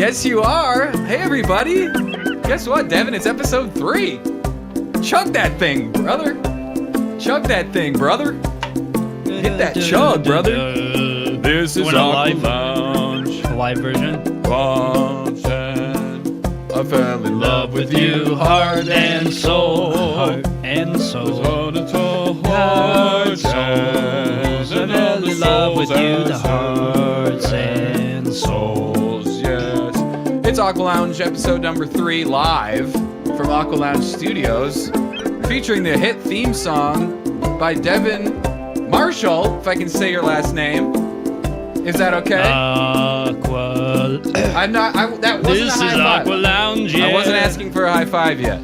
Yes, you are. Hey, everybody. Guess what, Devin? It's episode 3. Chug that thing, brother. Chug that thing, brother. Hit that chug, brother. This is Aqua Lounge. A live version. I fell in love with you, heart and soul. Heart and soul. Heart and soul. I fell in love with you, the hearts and souls. Yes. It's Aqua Lounge episode number 3 live from Aqua Lounge Studios, featuring the hit theme song by Devin Marshall, if I can say your last name. Is that okay? Aqua. I'm not. That wasn't This a high is five. Aqua Lounge, yeah. I wasn't asking for a high five yet.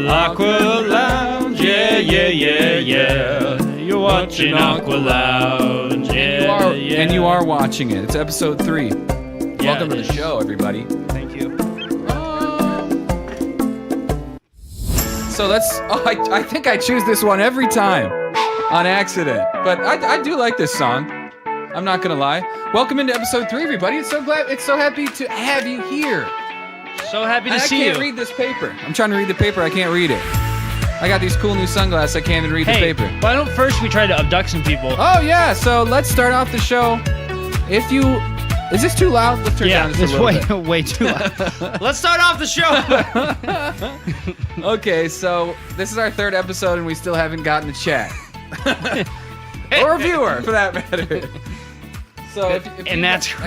Aqua Lounge, yeah, yeah, yeah, yeah. You're watching Aqua Lounge, yeah, yeah. And you are watching it. It's episode 3. Welcome to the show, everybody. Thank you. So let's. Oh, I think I choose this one every time on accident, but I do like this song. I'm not gonna lie. Welcome into episode 3, everybody. It's so happy to have you here. So happy to see you. I can't read this paper. I'm trying to read the paper. I can't read it. I got these cool new sunglasses. I can't even read the paper. Why don't first we try to abduct some people? Oh yeah. So let's start off the show. Is this too loud? Let's turn down just a little bit. Way too loud. Let's start off the show. Okay, so this is our 3rd episode, and we still haven't gotten a chat or a viewer, for that matter. So I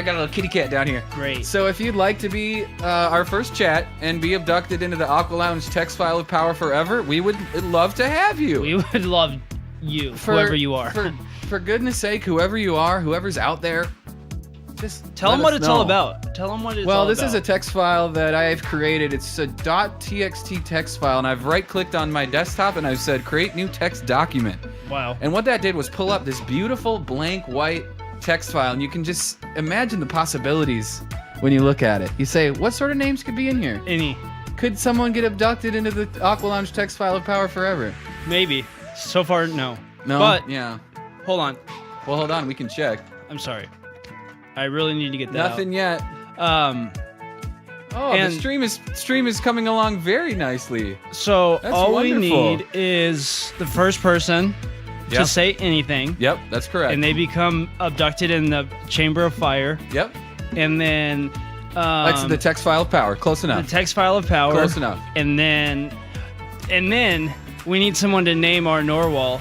got a little kitty cat down here. Great. So if you'd like to be our first chat and be abducted into the Aqua Lounge text file of power forever, we would love to have you. We would love you, whoever you are. For goodness sake, whoever you are, whoever's out there, just tell them what it's all about. Tell them what it's all about. Well, this is a text file that I've created. It's a .txt text file, and I've right-clicked on my desktop and I've said create new text document. Wow. And what that did was pull up this beautiful blank white text file, and you can just imagine the possibilities when you look at it. You say, what sort of names could be in here? Any. Could someone get abducted into the Aqua Lounge text file of power forever? Maybe. So far, no. No? But, yeah. Hold on. Well, hold on. We can check. I'm sorry. I really need to get that Nothing yet. out. The stream is coming along very nicely. So That's all wonderful. we need is the first person to say anything. Yep, that's correct. And they become abducted in the chamber of fire. Yep. And then That's the text file of power. Close enough. The text file of power. Close enough. And then we need someone to name our Norwal.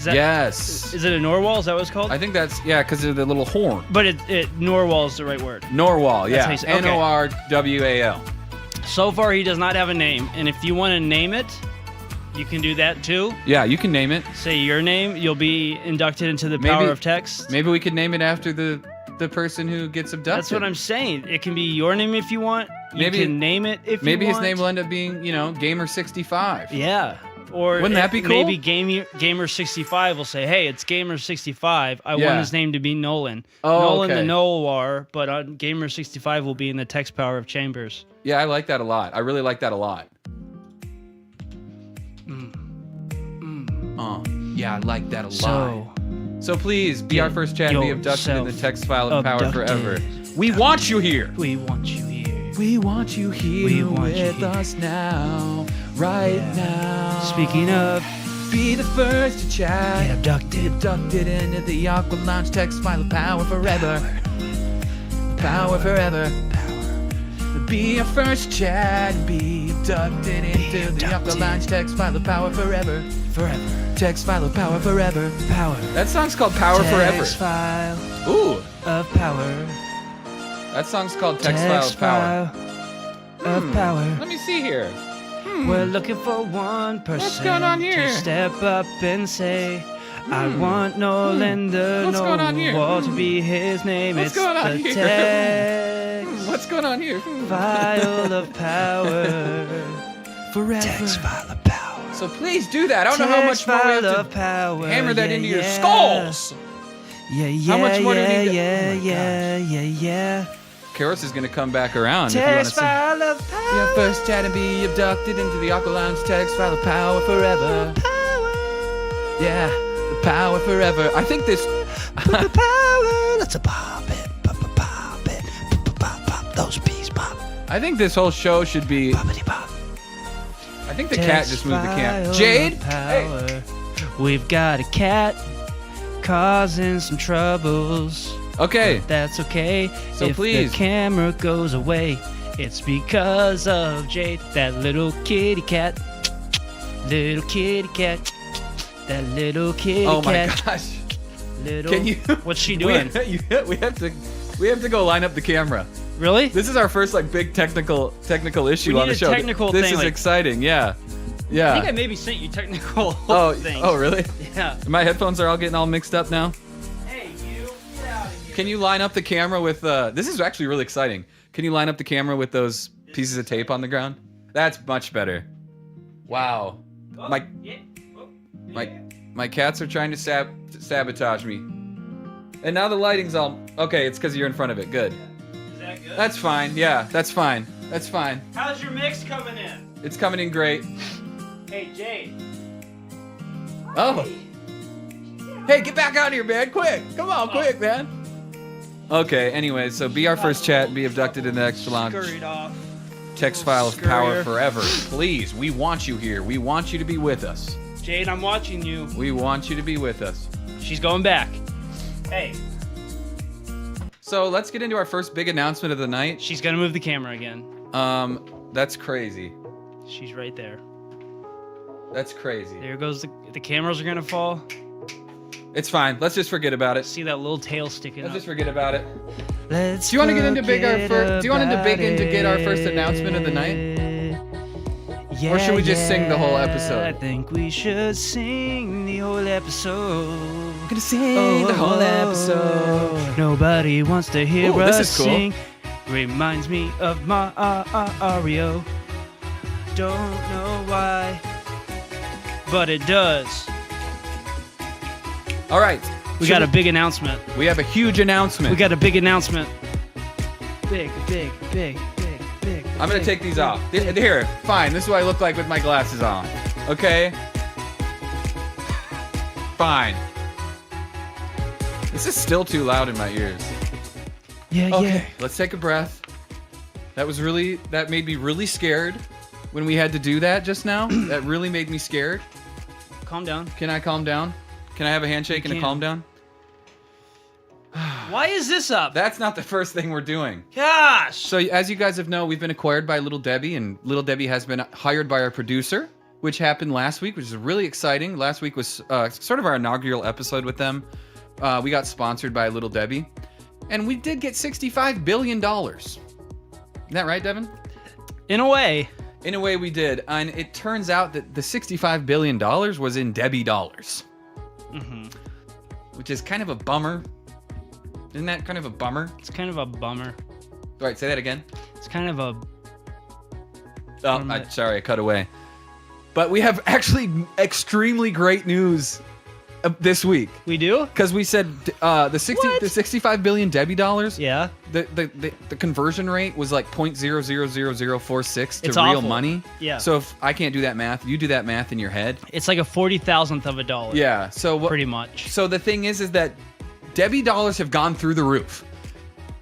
Yes. Is it a Norwal? Is that what it's called? I think that's, because of the little horn. But Norwal is the right word. Norwal, yeah. That's how you say- okay. Norwal. So far, he does not have a name. And if you want to name it, you can do that too. Yeah, you can name it. Say your name. You'll be inducted into the power of text. Maybe we could name it after the person who gets abducted. That's what I'm saying. It can be your name if you want. You can name it if you want. Maybe his name will end up being, Gamer65. Yeah. Or wouldn't that be cool? Maybe Gamer65 will say, "Hey, it's Gamer65. I want his name to be Nolan. Nolan the Nowar, but Gamer65 will be in the text power of chambers." Yeah, I like that a lot. I really like that a lot. Yeah, I like that a lot. So please be our first chat and be abducted in the text file of power forever. We want you here. We want you here. We want you here with us now, right now. Speaking of, be the first to chat. Get abducted. Be abducted into the Aqua Lounge text file of power forever. Power forever. Be our first chat. Be abducted into the Aqua Lounge text file of power forever. Forever. Text file of power forever. Power. That song's called Power Forever. Text file. Ooh. Of power. That song's called Text File of Power. Of power. Let me see here. We're looking for one person. What's going on here? To step up and say, I want Nolan the What's going on here? Norwal to be his name. What's going on it's the here? text What's going on here? file of power. Forever. Text file of power. So please do that. I don't know how much more we have to hammer that into your skulls. Yeah. How much more do you need to... Yeah. Karos is going to come back around Text if you want file of to power. see. Your first chat and be abducted into the Aqua Lounge text file of power forever. Yeah, the power forever. I think this... Power, let's pop it, pop it, pop those peas, pop I think this whole show should be. I think the cat just moved the camera. Jade, hey. We've got a cat causing some troubles. Okay. But that's okay. So if please. the camera goes away, it's because of Jade, that little kitty cat. Little kitty cat. That little kitty cat. Oh my gosh. Little. Can you? What's she doing? We have to go line up the camera. Really? This is our first like big technical issue We on need the a show. technical this thing, is like- exciting. Yeah. I think I maybe sent you technical things. Oh, really? Yeah. My headphones are all getting all mixed up now. Hey, you, get out of here. Can you line up the camera with? This is actually really exciting. Can you line up the camera with those pieces of tape on the ground? That's much better. Wow. My cats are trying to sabotage me. And now the lighting's all okay. It's because you're in front of it. Good. Is that good? That's fine. Yeah, that's fine. That's fine. How's your mix coming in? It's coming in great. Hey, Jade. Oh. Hey, get back out here, man. Quick. Come on, quick, man. Okay, anyway, so be our first chat, be abducted in the extra launch. Scurried off. Text file of power Scurrier. forever. Please, we want you here. We want you to be with us. Jade, I'm watching you. We want you to be with us. She's going back. Hey. So let's get into our first big announcement of the night. She's gonna move the camera again. That's crazy. She's right there. That's crazy. There goes the cameras are gonna fall. It's fine. Let's just forget about it. See that little tail sticking Let's up. just forget about it. Let's Do you want to get into big forget do you want to big in to get our first about announcement of the night? it. Yeah, Or should we just sing the whole episode? I think we should sing the whole episode. I'm gonna sing the whole episode. Nobody wants to hear Ooh, us this is cool. sing. Reminds me of Mario. Don't know why, but it does. All right. We got a big announcement. We have a huge announcement. We got a big announcement. Big. I'm gonna take these off. Here, fine. This is what I look like with my glasses on. Okay. Fine. This is still too loud in my ears. Yeah. Okay, let's take a breath. That made me really scared when we had to do that just now. That really made me scared. Calm down. Can I calm down? Can I have a handshake and a can. calm down? Why is this up? That's not the first thing we're doing. Gosh. So as you guys have known, we've been acquired by Little Debbie, and Little Debbie has been hired by our producer, which happened last week, which is really exciting. Last week was sort of our inaugural episode with them. We got sponsored by Little Debbie, and we did get $65 billion. Isn't that right, Devin? In a way. In a way, we did. And it turns out that the $65 billion was in Debbie dollars. Mm-hmm. Which is kind of a bummer. Isn't that kind of a bummer? It's kind of a bummer. All right, say that again. It's kind of a... Oh, sorry, I cut away. But we have actually extremely great news this week. We do? Because we said the 65 billion Debbie dollars. Yeah. The conversion rate was like 0.00046 to It's real awful. money. Yeah. So if I can't do that math, you do that math in your head. It's like a 40,000th of a dollar. Yeah. So what? Pretty much. So the thing is that Debbie dollars have gone through the roof.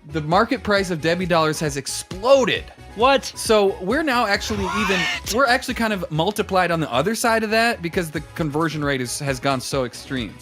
The market price of Debbie dollars has exploded. What? So we're now actually we're actually kind of multiplied on the other side of that because the conversion rate has gone so extreme.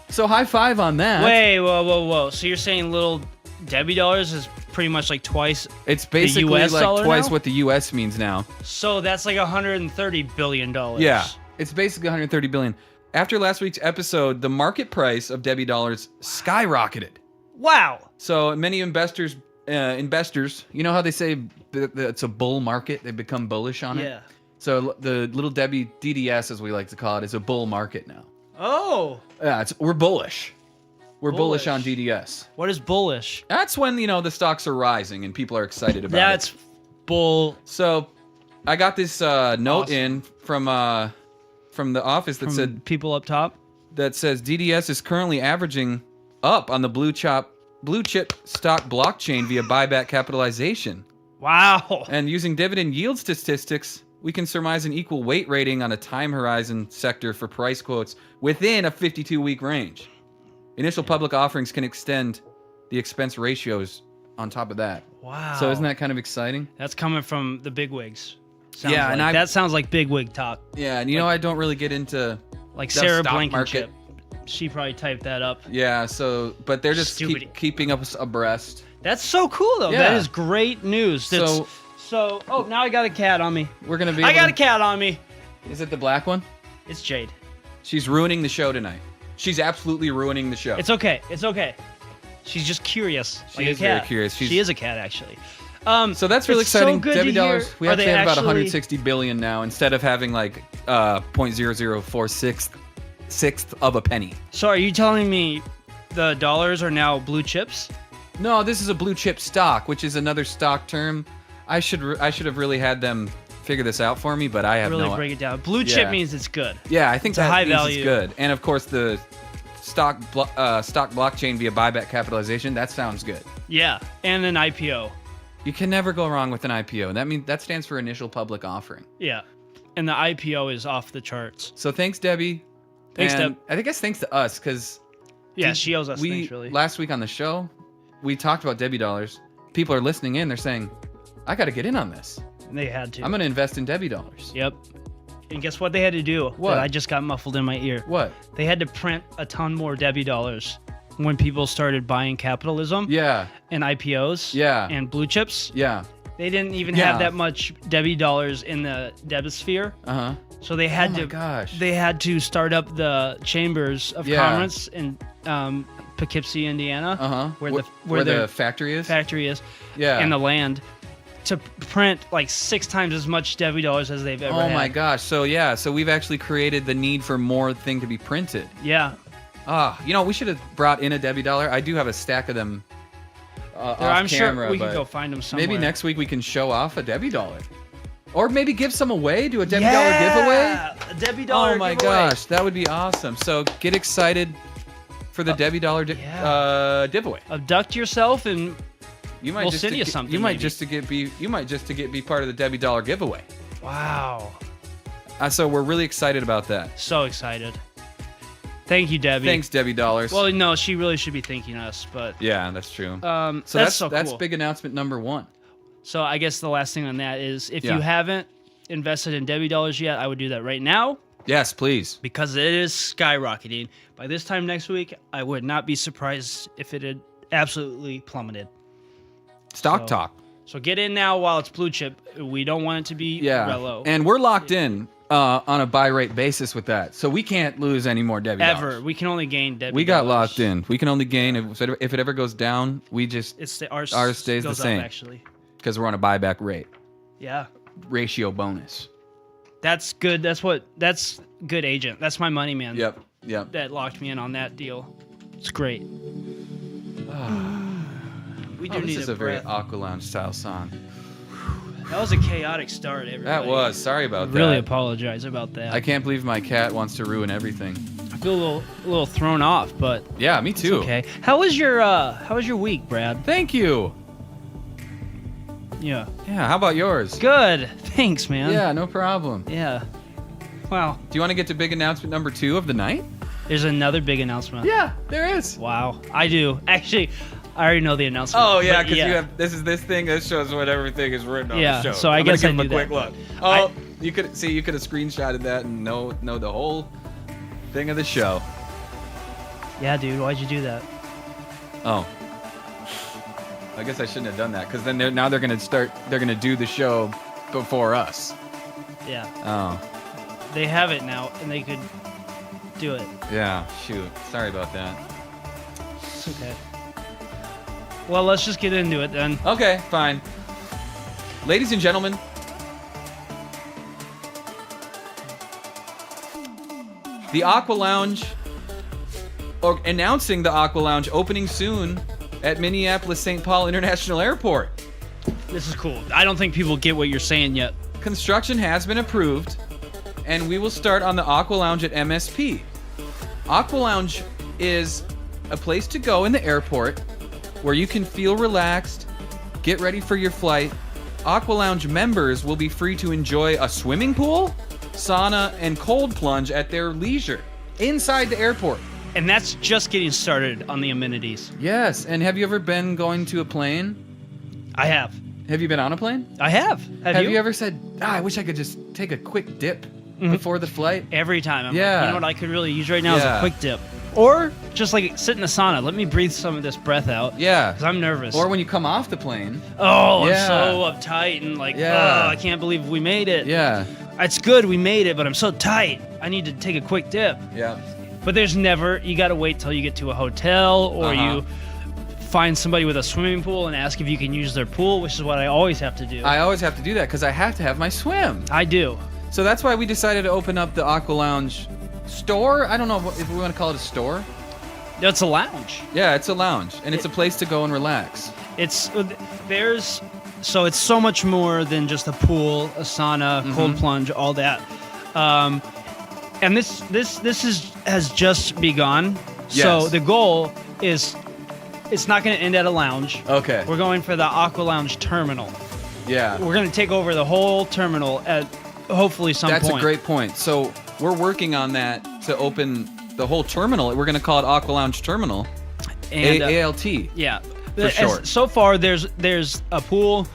So high five on that. Wait, whoa. So you're saying little Debbie dollars is pretty much like twice? It's basically US like dollar twice now? what the US means now. So that's like $130 billion. Yeah, it's basically 130 billion. After last week's episode, the market price of Debbie dollars skyrocketed. Wow. So many investors, you know how they say that it's a bull market? They become bullish on it. Yeah. So the Little Debbie DDS, as we like to call it, is a bull market now. Oh. Yeah, we're bullish. We're bullish on Bullish. DDS. What is bullish? That's when, the stocks are rising and people are excited about That's it. bull. So I got this note Awesome. in from the office that From said people up top. that says DDS is currently averaging up on the blue chip stock blockchain via buyback capitalization. Wow. And using dividend yield statistics, we can surmise an equal weight rating on a time horizon sector for price quotes within a 52-week range. Initial public offerings can extend the expense ratios on top of that. Wow. So isn't that kind of exciting? That's coming from the bigwigs. Yeah, and that sounds like bigwig talk. Yeah, and you know I don't really get into like the Sarah stock Blankenship. market. She probably typed that up. Yeah, so but they're just Stupid. keeping us abreast. That's so cool though. Yeah. That is great news. So oh, now I got a cat on me. We're gonna be. I got a cat on me. Is it the black one? It's Jade. She's ruining the show tonight. She's absolutely ruining the show. It's okay. It's okay. She's just curious. She like is a cat. very curious. She is a cat actually. So that's really it's so exciting. good Debbie to hear. dollars. We Are actually they have about actually- 160 billion now instead of having like 0.0046 sixth of a penny. So are you telling me the dollars are now blue chips? No, this is a blue chip stock, which is another stock term. I should have really had them figure this out for me, but I have Really no. break it down. Blue chip Yeah. means it's good. Yeah, I think It's a that high means value. it's good. And of course, the stock blockchain via buyback capitalization. That sounds good. Yeah, and an IPO. You can never go wrong with an IPO. That stands for initial public offering. Yeah, and the IPO is off the charts. So thanks, Debbie. Thanks, and Deb. I guess thanks to us because Yeah, she owes us things, really. last week on the show we talked about Debbie dollars. People are listening in. They're saying, "I got to get in on this. They had to. I'm going to invest in Debbie dollars." Yep. And guess what they had to do? What? That I just got muffled in my ear. What? They had to print a ton more Debbie dollars when people started buying capitalism Yeah. and IPOs Yeah. and blue chips. Yeah. They didn't even Yeah. have that much Debbie dollars in the Debbisphere. Uh-huh. So they had Oh my to gosh. they had to start up the chambers of Yeah. commerce in Poughkeepsie, Indiana, Uh-huh. where the the factory is? factory is, Yeah. and the land, to print like 6 times as much Debbie dollars as they've ever Oh had. my gosh. So yeah, so we've actually created the need for more thing to be printed. Yeah, We should have brought in a Debbie dollar. I do have a stack of them off I'm camera, sure we can but go find them somewhere. maybe next week we can show off a Debbie dollar. Or maybe give some away, do a Debbie dollar giveaway. A Debbie dollar Oh my giveaway. gosh, that would be awesome. So get excited for the Debbie dollar giveaway. Abduct yourself and You might We'll just send to you get- something, You might maybe. just to get be part of the Debbie dollar giveaway. wow, So we're really excited about that. so excited. Thank you, Debbie. Thanks, Debbie dollars. Well, no, she really should be thanking us, but yeah, that's true. So that's so that's cool. big announcement number 1. So I guess the last thing on that is if Yeah. you haven't invested in Debbie dollars yet, I would do that right now Yes, please. because it is skyrocketing. By this time next week, I would not be surprised if it had absolutely plummeted. Stock So- talk. So get in now while it's blue chip. We don't want it to be Yeah. Rello. And we're locked in on a buy rate basis with that. So we can't lose any more Debbie Ever. dollars. We can only gain Debbie We got dollars. locked in. We can only gain if it ever goes down, we just It's the, ours stays the goes same. Up, actually. because we're on a buyback rate Yeah. ratio bonus. That's good. That's good agent. That's my money, man. Yep. That locked me in on that deal. It's great. We do Oh, this need is a very breath. Aqua Lounge style song. That was a chaotic start, everybody. That was. Sorry about that. Really apologize about that. I can't believe my cat wants to ruin everything. I feel a little thrown off, but Yeah, me too. okay. How was your week, Brad? Thank you. Yeah. Yeah, how about yours? Good. Thanks, man. Yeah, no problem. Yeah. Wow. Do you want to get to big announcement number 2 of the night? There's another big announcement. Yeah, there is. Wow. I do. Actually, I already know the announcement. Oh yeah, but because you have this thing that shows what everything is written on Yeah, the show. so I I'm gonna guess I give him a knew quick that, look. but Oh, you could have screenshotted that and know the whole thing of the show. Yeah, dude. Why'd you do that? Oh, I guess I shouldn't have done that because then they're gonna do the show before us. Yeah. Oh, They have it now, and they could do it. yeah. Shoot. Sorry about that. It's okay. Well, let's just get into it then. Okay, fine. Ladies and gentlemen, the Aqua Lounge, or announcing the Aqua Lounge opening soon at Minneapolis-St. Paul International Airport. This is cool. I don't think people get what you're saying yet. Construction has been approved, and we will start on the Aqua Lounge at MSP. Aqua Lounge is a place to go in the airport where you can feel relaxed, get ready for your flight. Aqua Lounge members will be free to enjoy a swimming pool, sauna, and cold plunge at their leisure inside the airport. And that's just getting started on the amenities. Yes, and have you ever been going to a plane? I have. Have you been on a plane? I have. Have you ever said, I wish I could just take a quick dip before the flight? Every time. I'm Yeah. like, you know what I could really use right now is Yeah. a quick dip. Or just like sit in a sauna. Let me breathe some of this breath out. Yeah. Because I'm nervous. Or when you come off the plane. Oh, Yeah. I'm so uptight and like, Yeah. oh, I can't believe we made it. Yeah. It's good we made it, but I'm so tight. I need to take a quick dip. Yeah. But there's never, you got to wait till you get to a hotel or you find somebody with a swimming pool and ask if you can use their pool, which is what I always have to do. I always have to do that because I have to have my swim. I do. So that's why we decided to open up the Aqua Lounge store. I don't know if we want to call it a store. It's a lounge. Yeah, it's a lounge, and it's a place to go and relax. So it's so much more than just a pool, a sauna, cold plunge, all that. And this has just begun. Yes. So the goal is, it's not going to end at a lounge. Okay. We're going for the Aqua Lounge terminal. Yeah. We're going to take over the whole terminal at hopefully some point. That's a great point. So we're working on that to open the whole terminal. We're going to call it Aqua Lounge Terminal. And, ALT. Yeah. For short. So far, there's a pool,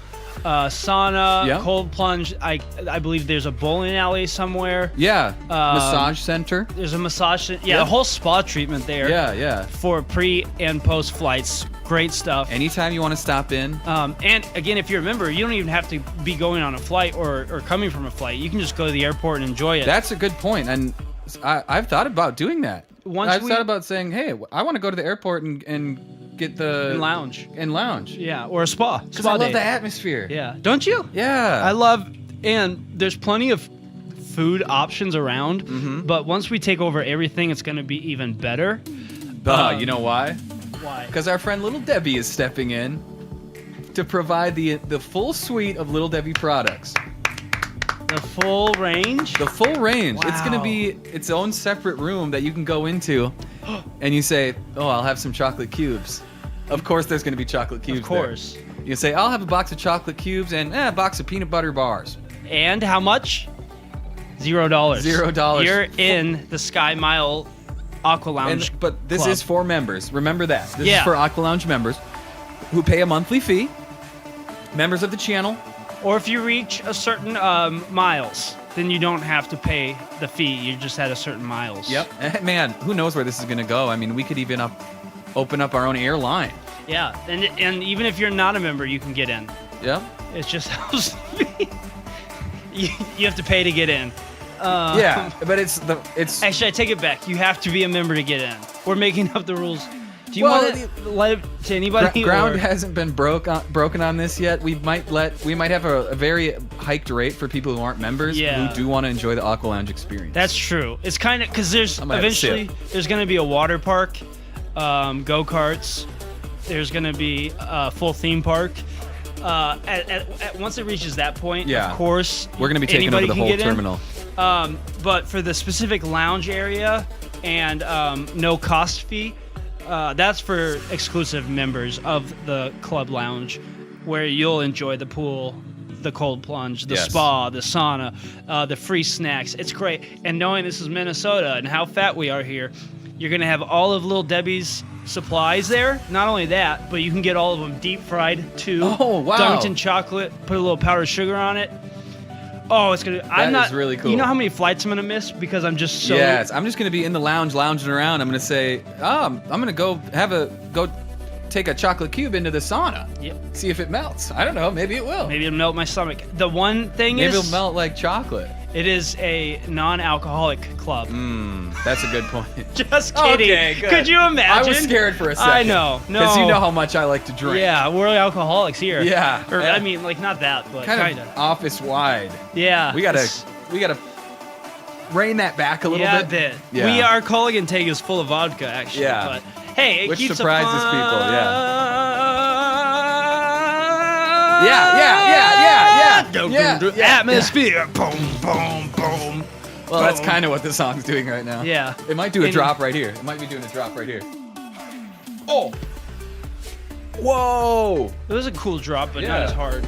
sauna, Yep. cold plunge. I believe there's a bowling alley somewhere. Yeah. Massage center. There's a massage. Yeah, Yep. a whole spa treatment there. Yeah, yeah. For pre and post flights. Great stuff. Anytime you want to stop in. And again, if you're a member, you don't even have to be going on a flight or coming from a flight. You can just go to the airport and enjoy it. That's a good point, and I've thought about doing that. I've thought about saying, hey, I want to go to the airport and get the lounge. Yeah, or a spa. because I love the atmosphere. Yeah, don't you? Yeah. I love, and there's plenty of food options around, but once we take over everything, it's going to be even better. You know why? Why? Because our friend Little Debbie is stepping in to provide the full suite of Little Debbie products. The full range? The full range. It's going to Wow. be its own separate room that you can go into, and you say, oh, I'll have some chocolate cubes. Of course there's going to be chocolate cubes Of course. there. You can say, I'll have a box of chocolate cubes and a box of peanut butter bars. And how much? $0. $0. You're in the Sky Mile Aqua Lounge But this Club. is for members. Remember that. This Yeah. is for Aqua Lounge members who pay a monthly fee, members of the channel. Or if you reach a certain miles, then you don't have to pay the fee. You just at a certain miles. Yep. Man, who knows where this is going to go? I mean, we could even open up our own airline. Yeah, and even if you're not a member, you can get in. Yep. It's just you have to pay to get in. Yeah, but it's Actually, I take it back. You have to be a member to get in. We're making up the rules. Do you Well, want to let it to anybody? ground or- hasn't been broken on this yet. We might have a very hiked rate for people who aren't members Yeah. who do want to enjoy the Aqua Lounge experience. That's true. It's kind of because there's I might have to see eventually there's going to be a water park, go-karts. There's going to be a full theme park. Once it reaches that point, Yeah. of course, We're going to be taking over anybody the can whole get in. terminal. But for the specific lounge area and no cost fee, that's for exclusive members of the club lounge, where you'll enjoy the pool, the cold plunge, the Yes. spa, the sauna, the free snacks. It's great. And knowing this is Minnesota and how fat we are here, you're going to have all of Little Debbie's supplies there. Not only that, but you can get all of them deep fried too. Oh, wow. Dunked in chocolate, put a little powdered sugar on it. Oh, it's gonna. That is really cool. You know how many flights I'm gonna miss because I'm just so. Yes, I'm just going to be in the lounge lounging around. I'm going to say, I'm going to go take a chocolate cube into the sauna. Yep. See if it melts. I don't know. Maybe it will. Maybe it'll melt my stomach. The one thing Maybe is, it'll melt like chocolate. it is a non-alcoholic club. That's a good point. Just kidding. Okay, good. Could you imagine? I was scared for a second. I know. No. Because you know how much I like to drink. Yeah, we're alcoholics here. Yeah. Or Yeah. I mean, like not that, but Kind kind of of. office wide. Yeah. We gotta rein that back a little Yeah, bit. a bit. Yeah. We our Culligan tank is full of vodka, actually. Yeah. But hey, it Which keeps surprises it fun. people, Yeah. Atmosphere. Boom, boom, boom. Well, that's kind of what the song's doing right now. Yeah. It might do a And- drop right here. It might be doing a drop right here. Oh. Whoa. It was a cool drop, but Yeah. not as hard.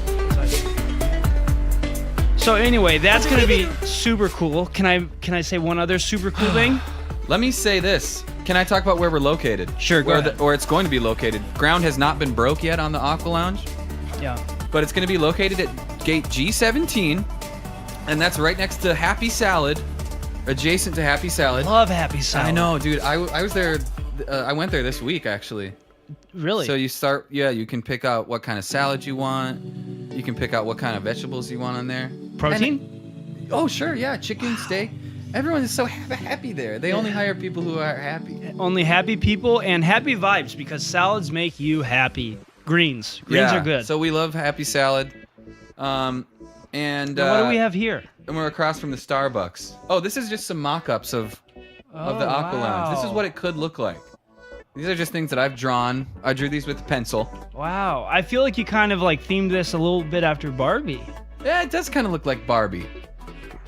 So anyway, that's gonna be super cool. Can I say one other super cool thing? Let me say this. Can I talk about where we're located? Sure, go ahead. Or it's going to be located. Ground has not been broke yet on the Aqua Lounge. Yeah. but it's going to be located at gate G17, and that's right next to Happy Salad, adjacent to Happy Salad. Love Happy Salad. I know, dude. I was there. I went there this week, actually. Really? So you can pick out what kind of salad you want. You can pick out what kind of vegetables you want on there. Protein? Oh, sure, yeah. Chicken, steak. Everyone is so happy there. They only hire people who are happy. Only happy people and happy vibes because salads make you happy. Greens are good. So we love Happy Salad. And what do we have here? And we're across from the Starbucks. Oh, this is just some mock-ups of the Aqua Lounge. This is what it could look like. These are just things that I've drawn. I drew these with a pencil. Wow. I feel like you kind of like themed this a little bit after Barbie. Yeah, it does kind of look like Barbie.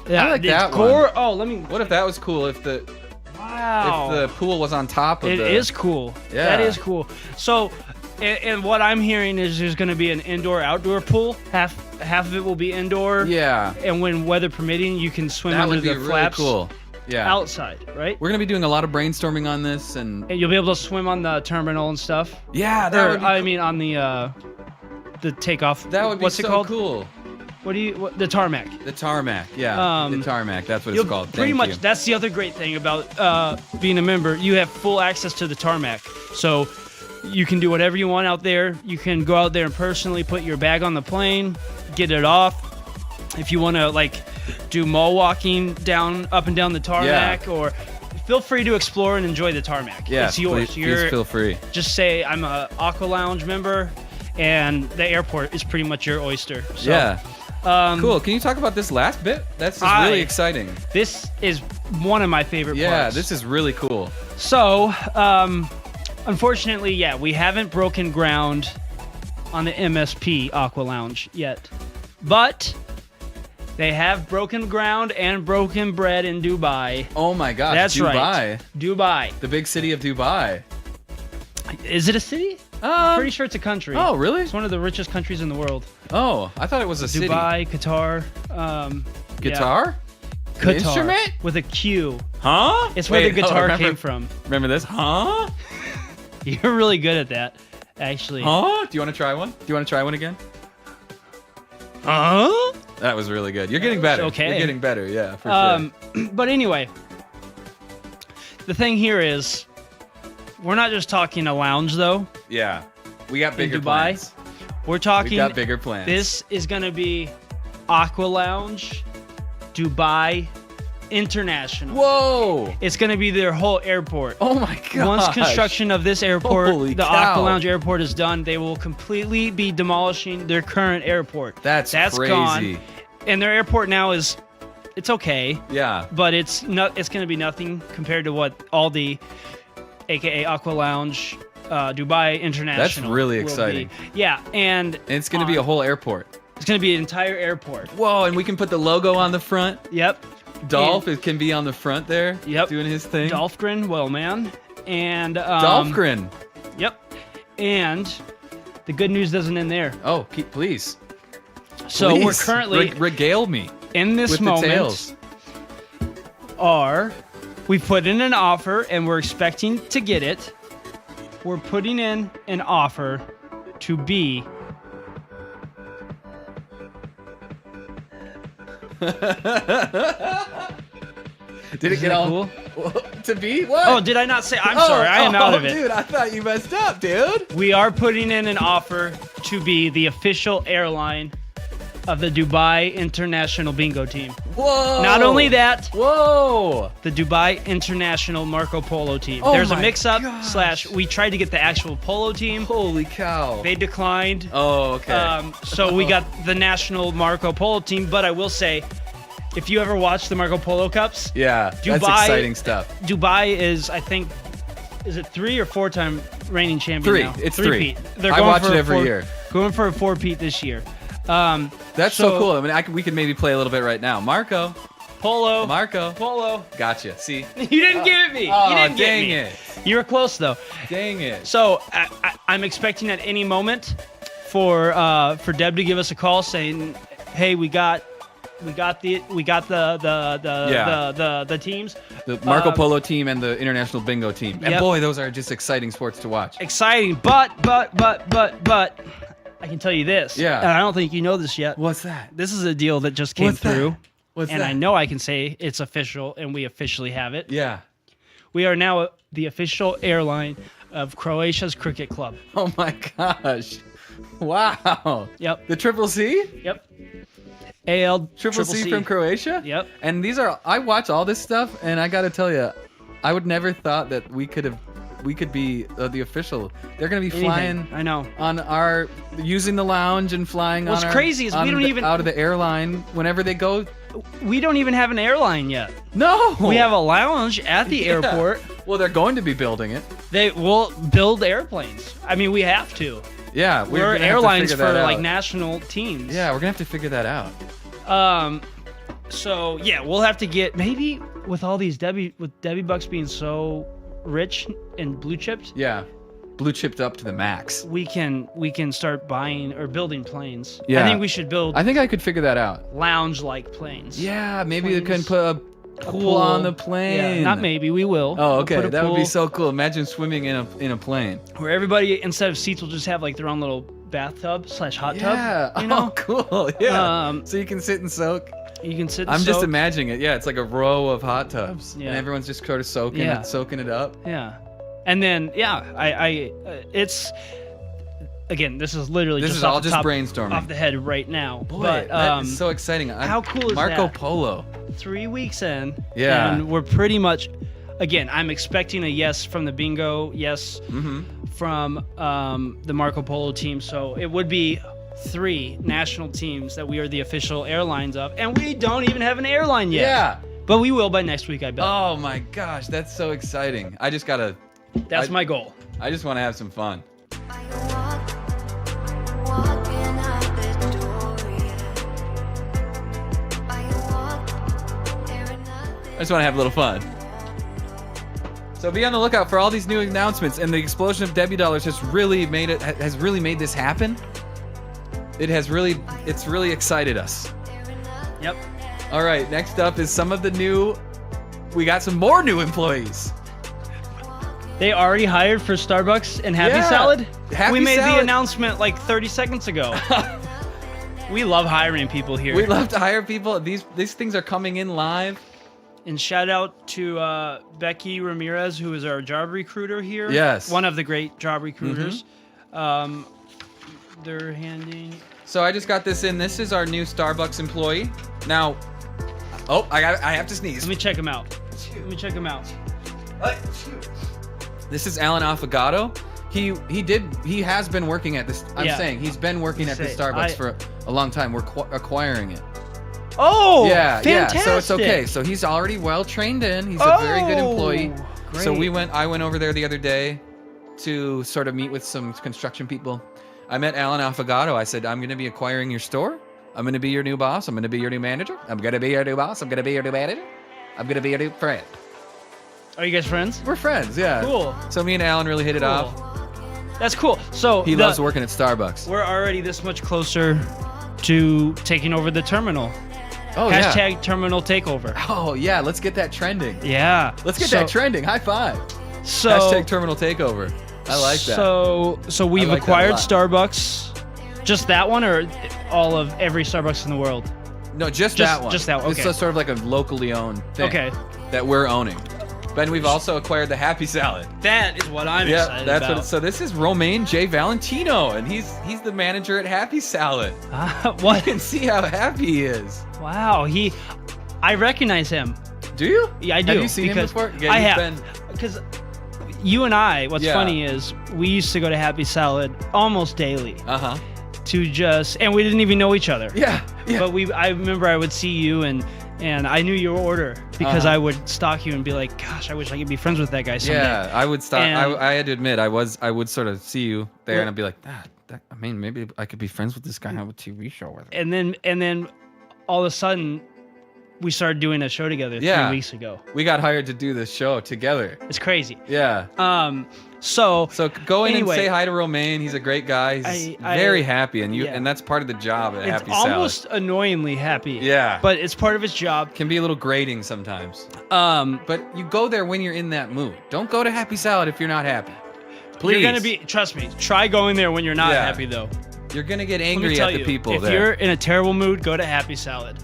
Yeah, I like that one. Oh, let me. What if that was cool? If the pool was on top of It is cool. Yeah. That is cool. So, and what I'm hearing is there's going to be an indoor-outdoor pool. Half of it will be indoor. Yeah. And when weather permitting, you can swim That under would be the really flaps. cool. Yeah. Outside, right? We're gonna be doing a lot of brainstorming on this, and And you'll be able to swim on the terminal and stuff. yeah, that would be I mean, on the takeoff. that would be What's so it called? cool. The tarmac. The tarmac, yeah, the tarmac. That's what it's called. Pretty Thank much. you. That's the other great thing about being a member. You have full access to the tarmac, so you can do whatever you want out there. You can go out there and personally put your bag on the plane, get it off. If you want to like do mall walking up and down the tarmac, or feel free to explore and enjoy the tarmac. Yeah, it's yours. Please feel free. Just say I'm a Aqua Lounge member, and the airport is pretty much your oyster. So, Yeah. Cool. Can you talk about this last bit? That's just really exciting. This is one of my favorite Yeah, parts. this is really cool. So, unfortunately, we haven't broken ground on the MSP Aqua Lounge yet, but they have broken ground and broken bread in Dubai. Oh my gosh, That's Dubai. right. Dubai. The big city of Dubai. Is it a city? Pretty sure it's a country. Oh, really? It's one of the richest countries in the world. Oh, I thought it was a city. Dubai, Qatar. Guitar? Yeah. An Qatar. instrument? With a Q. Huh? It's where Wait, the guitar remember, came from. Remember this? Huh? You're really good at that, actually. Huh? Do you want to try one? Do you want to try one again? Huh? That was really good. You're getting better. Okay. You're getting better, yeah, for sure. But anyway, the thing here is, we're not just talking a lounge, though. Yeah. We got bigger Dubai. plans. We're talking. We got bigger plans. This is going to be Aqua Lounge, Dubai International. Whoa! It's going to be their whole airport. Oh my god! Once construction of this airport, Holy the cow. Aqua Lounge airport is done, they will completely be demolishing their current airport. That's crazy. Gone. And their airport now it's okay, Yeah. but it's going to be nothing compared to what all the AKA Aqua Lounge, Dubai International. That's really will exciting. be. Yeah, and It's going to be a whole airport. it's going to be an entire airport. Whoa, and we can put the logo on the front. Yep. Dolph it can be on the front there. Yep. Doing his thing. Dolphgren, well, man. And Dolphgren. Yep. And the good news doesn't end there. Oh, please. So Please. we're currently regale me in this with moment. details. We put in an offer and we're expecting to get it. We're putting in an offer to be Did it get all cool? to be what? Oh, did I not say? I'm sorry, I am out of it. Dude, I thought you messed up, dude. We are putting in an offer to be the official airline of the Dubai International Bingo team. Whoa! Not only that, Whoa! the Dubai International Marco Polo team. Oh There's a my mix-up gosh. / we tried to get the actual polo team. Holy cow! They declined. Oh, okay. So we got the national Marco Polo team. But I will say, if you ever watch the Marco Polo Cups, yeah, that's Dubai- exciting stuff. Dubai is, I think, is it 3 or 4 time reigning champion Three. now? It's Three-peat. three. They're I going watch for it a every four- year. Going for a 4-peat this year. That's so cool. I mean, we could maybe play a little bit right now. Marco. Polo. Gotcha. See? You didn't give it me. Oh, You didn't get dang me. it. You were close though. Dang it. So I'm expecting at any moment for Deb to give us a call saying, "Hey, we got the teams." The Marco Polo team and the International Bingo team. And Yep. boy, those are just exciting sports to watch. Exciting, but I I can tell you this. Yeah. And I don't think you know this yet. What's that? This is a deal that just came What's that? through. What's and that? I know I can say it's official, and we officially have it. Yeah. We are now the official airline of Croatia's cricket club. Oh my gosh. Wow. Yep. The Triple C? Yep. AL Triple C from Croatia? Yep. And I watch all this stuff, and I gotta tell you, I would never thought that we could be the official. They're gonna be flying. I know. On using the lounge and flying. What's on crazy is we don't even out of the airline whenever they go. We don't even have an airline yet. No. We have a lounge at the Yeah. airport. Well, they're going to be building it. They will build airplanes. I mean, we have to. Yeah, We're gonna have to airlines figure for that like out. national teams. Yeah, we're gonna have to figure that out. So yeah, we'll have to get maybe with all these Debbie Bucks being so rich and blue chipped. Yeah, blue chipped up to the max. We can start buying or building planes. Yeah. I think we should build I think I could figure that out. lounge-like planes. Yeah, maybe you can Planes. put a pool on the plane. Yeah, not maybe, we will. Oh, We'll okay. put a That would be pool so cool. Imagine swimming in a plane. where everybody instead of seats will just have like their own little bathtub / hot Yeah. tub. You know, Oh, cool. Yeah. Um, So you can sit and soak. you can sit. And I'm just soak. imagining it. Yeah, it's like a row of hot tubs, Yeah. and everyone's just sort of soaking Yeah. it up. Yeah, and then it's again. This is literally This just is off all the just top, brainstorming. off the head right now. Boy, but that is so exciting. how cool is Marco that? Polo. 3 weeks in, Yeah. and we're pretty much. Again, I'm expecting a yes from the bingo, yes from the Marco Polo team. So it would be 3 national teams that we are the official airlines of, and we don't even have an airline yet. Yeah. But we will by next week, I bet. Oh my gosh, that's so exciting. I just That's my goal. I just want to have some fun. I just want to have a little fun. So be on the lookout for all these new announcements, and the explosion of Debbie dollars has really made this happen. It's really excited us. Yep. All right, next up is we got some more new employees. They already hired for Starbucks and Happy Yeah. Salad? Happy we made the Salad. announcement like 30 seconds ago. We love hiring people here. We love to hire people. These things are coming in live. And shout out to Becky Ramirez, who is our job recruiter here. Yes. One of the great job recruiters. They're handing. So I just got this in. This is our new Starbucks employee. Now, I have to sneeze. Let me check him out. This is Alan Affogato. He has been working at this. He's been working at this Starbucks for a long time. We're acquiring it. Oh, Yeah, fantastic. So it's okay. So he's already well trained in. He's a very good employee. Great. So I went over there the other day to sort of meet with some construction people. I met Alan Affogato. I said, I'm going to be acquiring your store. I'm going to be your new boss. I'm going to be your new manager. I'm going to be your new boss. I'm going to be your new manager. I'm going to be your new friend. Are you guys friends? We're friends, yeah. Cool. So me and Alan really hit it off. That's cool. So He loves working at Starbucks. We're already this much closer to taking over the terminal. Oh, Hashtag terminal takeover. Oh, yeah. Let's get that trending. Yeah. Let's get that trending. High five. So Hashtag terminal takeover. I like that. So we've I like that a acquired lot. Starbucks. Just that one, or all of every Starbucks in the world? No, just that one. Just that one. It's Okay. sort of like a locally owned thing. Okay. That we're owning. Then we've also acquired the Happy Salad. That is what I'm Yeah, excited that's about. what. So this is Romain J. Valentino, and he's the manager at Happy Salad. You What? can see how happy he is. Wow. I recognize him. Do you? Yeah, I do. Have you seen him because before? Yeah, I you've have. been- Because you and I, what's Yeah. funny is we used to go to Happy Salad almost daily Uh-huh. and we didn't even know each other. Yeah. Yeah. But I remember I would see you and I knew your order because Uh-huh. I would stalk you and be like, gosh, I wish I could be friends with that guy someday. Yeah, I would stop. And- I had to admit, I would sort of see you there, and I'd be like, I mean, maybe I could be friends with this guy and have a TV show with him. And then all of a sudden we started doing a show together 3 weeks ago. We got hired to do this show together. It's crazy. Yeah. So Go in anyway, and say hi to Romain. He's a great guy. He's I- very happy, and yeah. and that's part of the job at it's Happy Salad. almost annoyingly happy. Yeah. But it's part of his job. Can be a little grating sometimes. Um, But you go there when you're in that mood. Don't go to Happy Salad if you're not happy. Please. You're gonna be. Trust me. Try going there when you're not Yeah. happy though. You're gonna get Let me angry tell at the you, people if there. you're in a terrible mood, go to Happy Salad.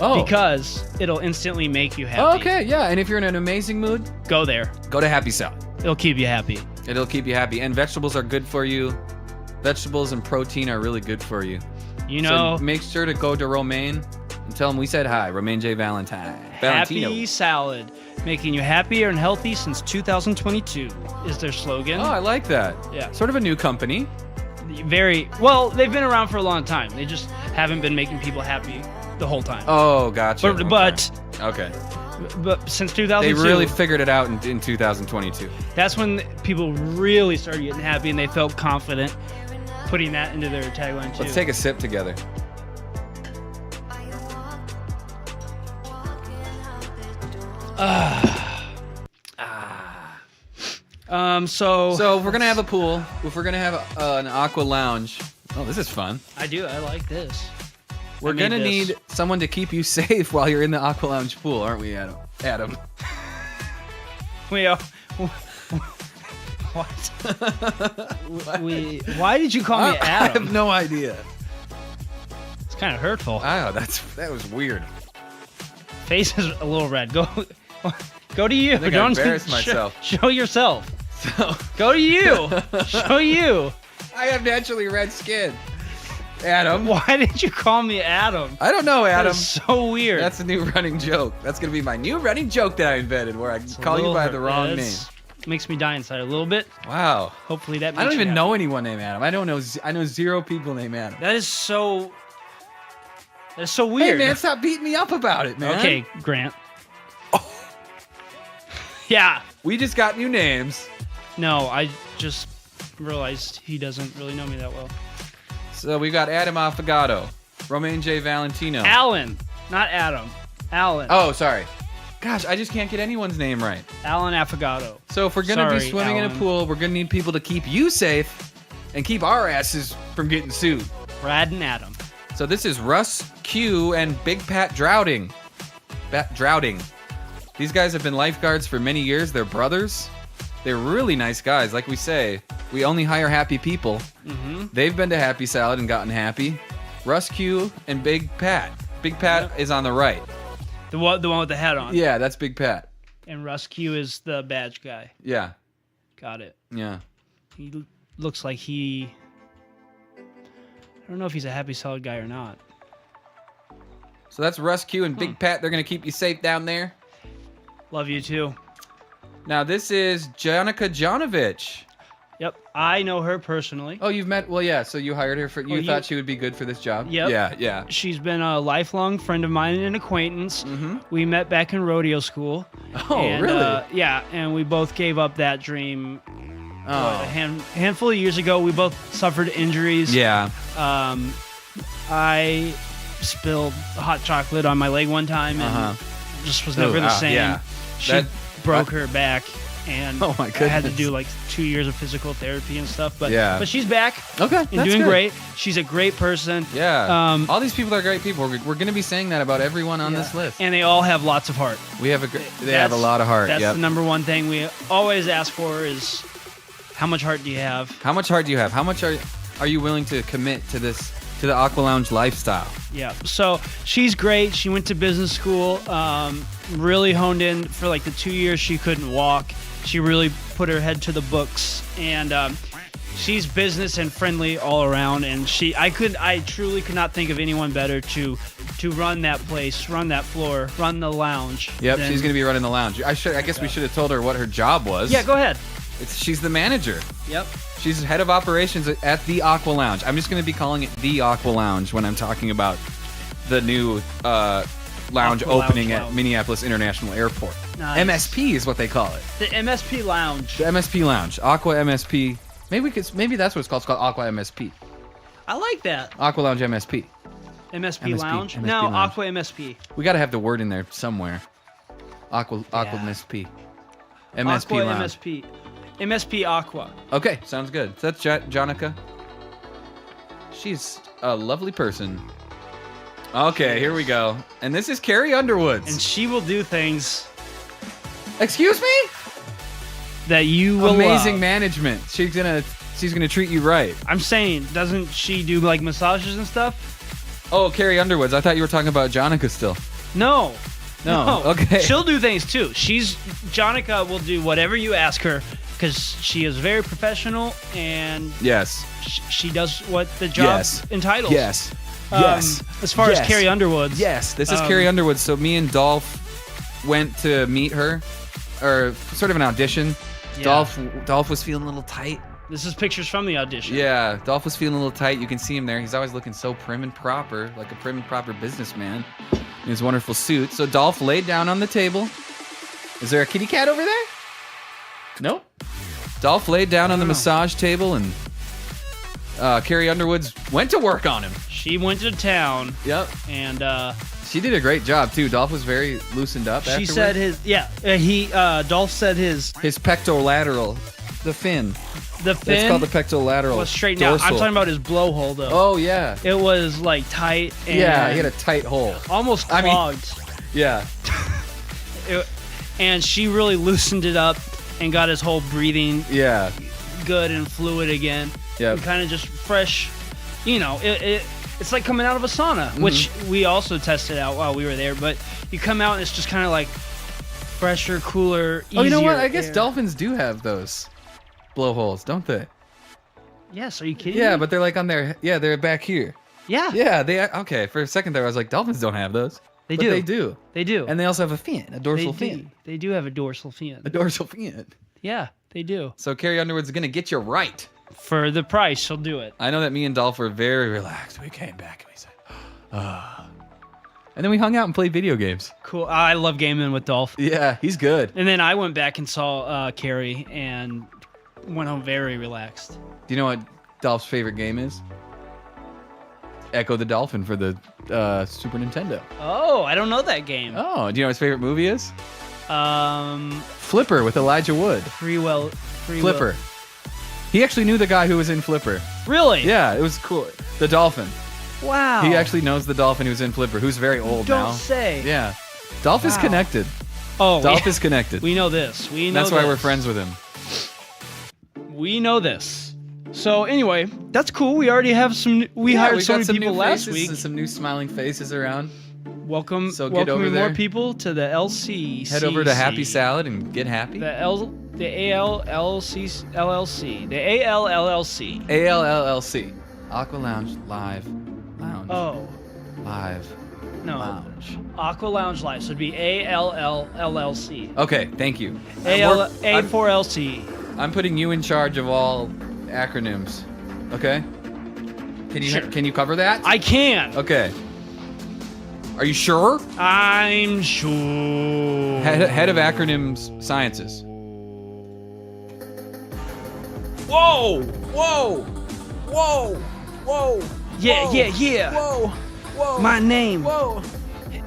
Oh. Because it'll instantly make you happy. Oh, okay, yeah. And if you're in an amazing mood, Go there. go to Happy Salad. It'll keep you happy. It'll keep you happy. And vegetables are good for you. Vegetables and protein are really good for you. You know, So make sure to go to Romaine and tell him we said hi. Romaine J. Valentino. Happy Salad, making you happier and healthy since 2022 is their slogan. Oh, I like that. Yeah. Sort of a new company. Very well. They've been around for a long time. They just haven't been making people happy the whole time. Oh, gotcha. But Okay. since They 2002, really figured it out in 2022. that's when people really started getting happy and they felt confident putting that into their tagline too. Let's take a sip together. So if we're gonna have a pool, if we're gonna have an aqua lounge, oh, this is fun. I like this. We're I made gonna this. need someone to keep you safe while you're in the aqua lounge pool, aren't we, Adam? Adam. We what? Why did you call me I Adam? have no idea. It's kind of hurtful. Oh, that was weird. Face is a little red. Go to you. I think I embarrassed myself. Show yourself. So Go to you. Show you. I have naturally red skin. Adam. Why did you call me Adam? I don't know, Adam. That's so weird. That's a new running joke. That's gonna be my new running joke that I invented, where I It's a call you little by hurt. the wrong name. That's- Makes me die inside a little bit. Wow. Hopefully that makes I don't you even happy. know anyone named Adam. I don't know. I know zero people named Adam. That is so Hey weird. man, stop beating me up about it, man. Okay, Grant. Yeah. We just got new names. No, I just realized he doesn't really know me that well. So we got Adam Affogato, Romaine J. Valentino. Alan, not Adam. Alan. Oh, sorry. Gosh, I just can't get anyone's name right. Alan Affogato. So if we're gonna be Sorry, swimming in a Alan. pool, we're gonna need people to keep you safe and keep our asses from getting sued. Brad and Adam. So this is Russ Q and Big Pat Drowding. Drowding. These guys have been lifeguards for many years. They're brothers. They're really nice guys. Like we say, we only hire happy people. Mm-hmm. They've been to Happy Salad and gotten happy. Russ Q and Big Pat. Big Pat is on the right. The one with the hat on. Yeah, that's Big Pat. And Russ Q is the badge guy. Yeah, Got it. yeah. He looks like he... I don't know if he's a Happy Salad guy or not. So that's Russ Q and Big Pat. They're going to keep you safe down there. Love you too. Now this is Janica Jonovich. Yep, I know her personally. Oh, you've met... Well, yeah, so you hired her for... You Well, thought she would be good for this job? Yep. Yeah, yeah. She's been a lifelong friend of mine and an acquaintance. Mm-hmm. We met back in rodeo school. Oh, and, really? Yeah, and we both gave up that dream a Oh. handful of years ago. We both suffered injuries. Yeah. I spilled hot chocolate on my leg one time and Uh-huh. just was never the same. Yeah. She That- broke her back, and Oh, my I had to goodness. do like 2 years of physical therapy and stuff. But Yeah. but she's back Okay, and that's doing good. great. She's a great person. Yeah. All these people are great people. We're going to be saying that about everyone on this list. And they all have lots of heart. We have they have a lot of heart. That's Yep. the number one thing we always ask for is how much heart do you have? How much heart do you have? How much are you willing to commit to the Aqua Lounge lifestyle? Yeah. So she's great. She went to business school, really honed in for like the 2 years she couldn't walk. She really put her head to the books, and she's business and friendly all around. And I truly could not think of anyone better to run that place, run that floor, run the lounge. Yep, than- she's going to be running the lounge. I guess we should have told her what her job was. Yeah, go ahead. She's the manager. Yep. She's head of operations at the Aqua Lounge. I'm just going to be calling it the Aqua Lounge when I'm talking about the new lounge Aqua Lounge opening at Lounge. Minneapolis International Airport. Nice. MSP is what they call it. The MSP Lounge. The MSP Lounge. Aqua MSP. Maybe that's what it's called. It's called Aqua MSP. I like that. Aqua Lounge MSP. MSP Lounge? MSP No, Lounge. Aqua MSP. We got to have the word in there somewhere. Aqua Yeah. MSP. MSP Aqua Lounge. MSP. MSP Aqua. Okay, sounds good. So that's Jonica. She's a lovely person. Okay, here we go. And this is Carrie Underwoods. And she will do things Excuse me? that you will Amazing love. management. She's gonna She's gonna treat you right. I'm saying, doesn't she do like massages and stuff? Oh, Carrie Underwoods. I thought you were talking about Jonica still. No. Okay. She'll do things too. Jonica will do whatever you ask her because she is very professional and Yes. she does what the job entitles. Yes. As far as Carrie Underwood's. Yes. This is Carrie Underwood. So me and Dolph went to meet her, or sort of an audition. Yeah. Dolph was feeling a little tight. This is pictures from the audition. Yeah, Dolph was feeling a little tight. You can see him there. He's always looking so prim and proper, like a prim and proper businessman in his wonderful suit. So Dolph laid down on the table. Is there a kitty cat over there? Nope. Dolph laid down on the massage table, and Carrie Underwoods went to work on him. She went to town. Yep. And she did a great job too. Dolph was very loosened up. She said Dolph said his pectorolateral, the fin. The fin. It's called the pectorolateral. Was straightened out. I'm talking about his blowhole though. Oh yeah. It was like tight. And yeah, he had a tight hole. Almost clogged. Yeah. And she really loosened it up and got his whole breathing. Yeah. Good and fluid again. Yeah. And kind of just fresh. You know, it's like coming out of a sauna, which we also tested out while we were there. But you come out and it's just kind of like fresher, cooler, easier. Oh, you know what? I guess air. dolphins do have those blowholes, don't they? Yes. Are you kidding? Yeah, me? but they're like on their. Yeah, they're back here. Yeah. Yeah, they. Okay, for a second there, I was like, dolphins don't have those. They But do. They do. They do. And they also have a fin, a dorsal fin. They do have a dorsal fin. A dorsal fin. Yeah, they do. So Carrie Underwood's gonna get you right. For the price, she'll do it. I know that me and Dolph were very relaxed. We came back and we said, and then we hung out and played video games. Cool. I love gaming with Dolph. Yeah, he's good. And then I went back and saw Carrie and went home very relaxed. Do you know what Dolph's favorite game is? Echo the Dolphin for the Super Nintendo. Oh, I don't know that game. Oh, do you know what his favorite movie is? Um, Flipper with Elijah Wood. Flipper. He actually knew the guy who was in Flipper. Really? Yeah, it was cool. The dolphin. Wow. He actually knows the dolphin who's in Flipper, who's very old now. Don't say. Yeah. Dolph is connected. Oh, Dolph is connected. We know this. That's why we're friends with him. We know this. So anyway, that's cool. We already have some. We hired so many people last week. And some new smiling faces around. Welcome. So get over there. More people to the LC. Head over to Happy Salad and get happy. The ALLC LLC. The ALLC. ALLC. Aqua Lounge Live. Lounge. Oh. Live. No. Lounge. Aqua Lounge Live. So it'd be ALLLC. Okay, thank you. A4LC. I'm putting you in charge of all acronyms. Okay? Can you cover that? I can. Okay. Are you sure? I'm sure. Head of acronyms sciences. Whoa! Whoa! Whoa! Whoa! Yeah, whoa, yeah. Whoa! Whoa! My name Whoa!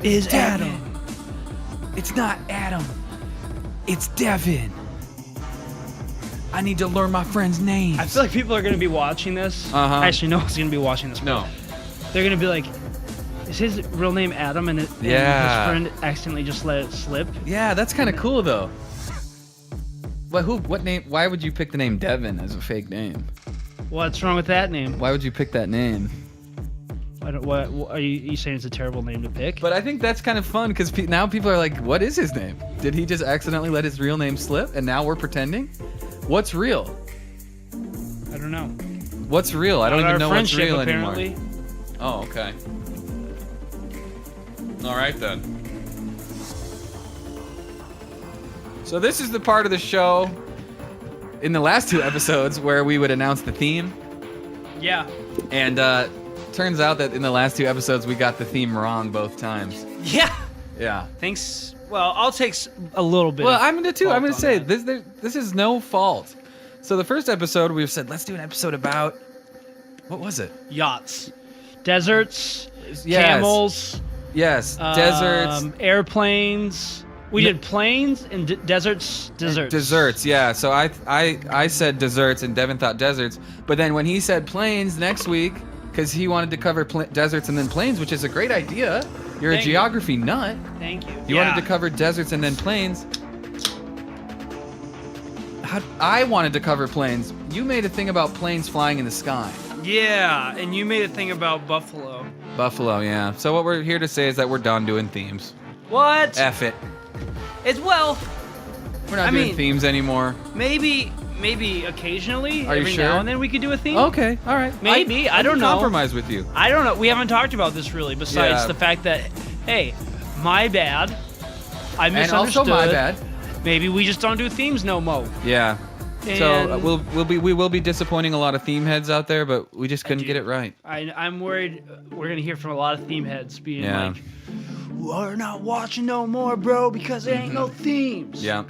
is Devin. Adam. It's not Adam. It's Devin. I need to learn my friends' names. I feel like people are going to be watching this. Uh-huh. Actually, no one's going to be watching this. No. They're going to be like, is his real name Adam and his friend accidentally just let it slip? Yeah, that's kind of cool though. But what name? Why would you pick the name Devin as a fake name? What's wrong with that name? Why would you pick that name? What are you saying? It's a terrible name to pick? But I think that's kind of fun because now people are like, what is his name? Did he just accidentally let his real name slip and now we're pretending? What's real? I don't know. What's real? I don't even know what's real apparently. anymore. Oh, okay. All right then. So this is the part of the show in the last two episodes where we would announce the theme. Yeah. And turns out that in the last two episodes we got the theme wrong both times. Yeah. Yeah. Thanks. Well, I'll take a little bit. Well, I'm gonna too. I'm gonna say that. this is no fault. So the first episode we've said let's do an episode about what was it? Yachts, deserts, Yes. camels. Yes, deserts. Airplanes. We did planes and deserts. Desserts, yeah. So I said desserts and Devin thought deserts. But then when he said planes next week, because he wanted to cover deserts and then planes, which is a great idea. You're a geography nut. Thank you. You wanted to cover deserts and then plains. I wanted to cover planes. you made a thing about planes flying in the sky. Yeah, and you made a thing about buffalo. Buffalo, yeah. So what we're here to say is that we're done doing themes. What? F it. It's well. We're not doing themes anymore. Maybe occasionally, Are you every sure? now and then we could do a theme. Okay, all right. Maybe, I don't can know. compromise with you. I don't know. We haven't talked about this really, besides the fact that, hey, my bad. I And misunderstood. also my bad. Maybe we just don't do themes no more. Yeah. So And- we will be disappointing a lot of theme heads out there, but we just couldn't get it right. I'm worried we're gonna hear from a lot of theme heads being Yeah. like, "We're not watching no more, bro, because there ain't no themes." Yeah.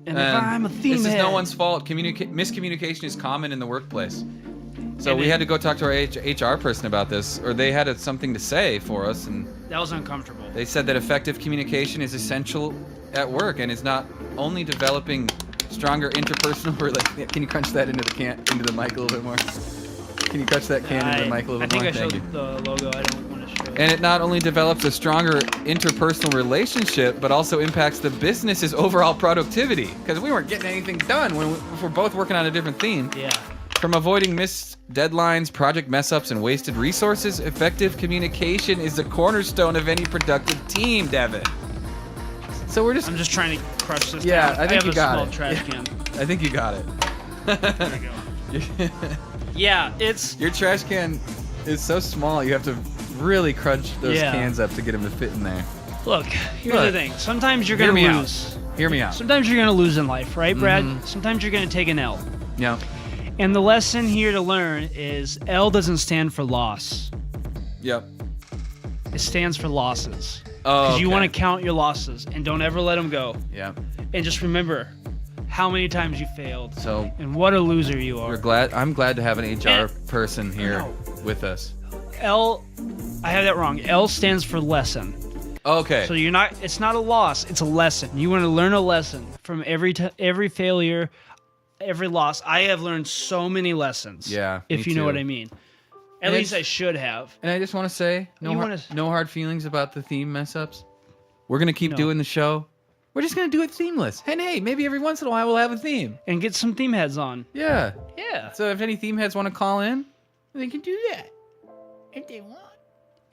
And if I'm a theme this head, is no one's fault. Miscommunication is common in the workplace. So And we it- had to go talk to our HR person about this, or they had something to say for us, and that was uncomfortable. they said that effective communication is essential at work, and it's not only developing stronger interpersonal relationships. Can you crunch that into the mic a little bit more? Can you crunch that can into the mic a little bit more? I think I Thank showed you. the logo. I don't want to show it. And it not only develops a stronger interpersonal relationship, but also impacts the business's overall productivity. Because we weren't getting anything done if we're both working on a different theme. Yeah. From avoiding missed deadlines, project mess-ups, and wasted resources, effective communication is the cornerstone of any productive team, Devin. So we're just... I'm just trying to crush this Yeah, down. I think have you a got small it. trash can. I think you got it. There we go. Yeah, it's Your trash can is so small, you have to really crunch those Yeah. cans up to get them to fit in there. look. Here's Look. the thing. Sometimes you're Hear gonna me out. lose. Hear me out. Sometimes you're gonna lose in life, right, Brad? Mhm. Sometimes you're gonna take an L. Yeah. And the lesson here to learn is L doesn't stand for loss. Yep. It stands for losses. Oh, Because you okay. want to count your losses and don't ever let them go. Yeah. And just remember how many times you failed So and what a loser you are. I'm glad to have an HR person here No. with us. L, I have that wrong. L stands for lesson. Okay. So it's not a loss, it's a lesson. You want to learn a lesson from every failure, every loss. I have learned so many lessons. Yeah, If me you know too. what I mean. At And least I it's- should have. And I just want to say, no hard feelings about the theme mess ups. We're gonna keep No. doing the show. We're just gonna do it themeless. And hey, maybe every once in a while we'll have a theme. And get some theme heads on. Yeah. Yeah. So if any theme heads want to call in, they can do that if they want.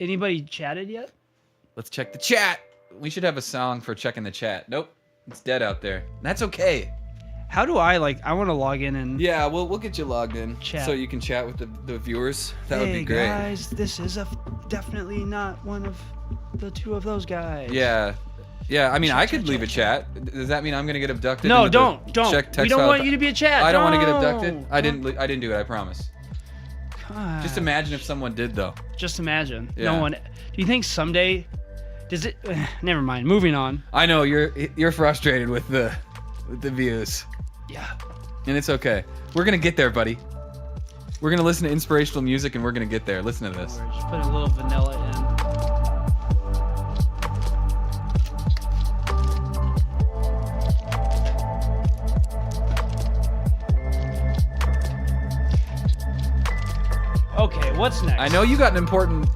Anybody chatted yet? Let's check the chat. We should have a song for checking the chat. Nope, it's dead out there. That's okay. How do I want to log in and Yeah, we'll get you logged in Chat. so you can chat with the viewers. That would hey be great. guys, this is definitely not one of the two of those guys. Yeah. Yeah, I mean, Chat, I could chat, leave chat, a chat. Does that mean I'm gonna get abducted? No, into the don't. check We text don't file? want you to be a chat. I don't want to get No. abducted. I didn't do it. I promise. God. Just imagine if someone did though. Just imagine. Yeah. No one. Do you think someday? Does it? Never mind. Moving on. I know you're frustrated with the views, Yeah. and it's okay. We're gonna get there, buddy. We're gonna listen to inspirational music, and we're gonna get there. Listen to this. We're just putting a little vanilla in. Okay, what's next? I know you got an important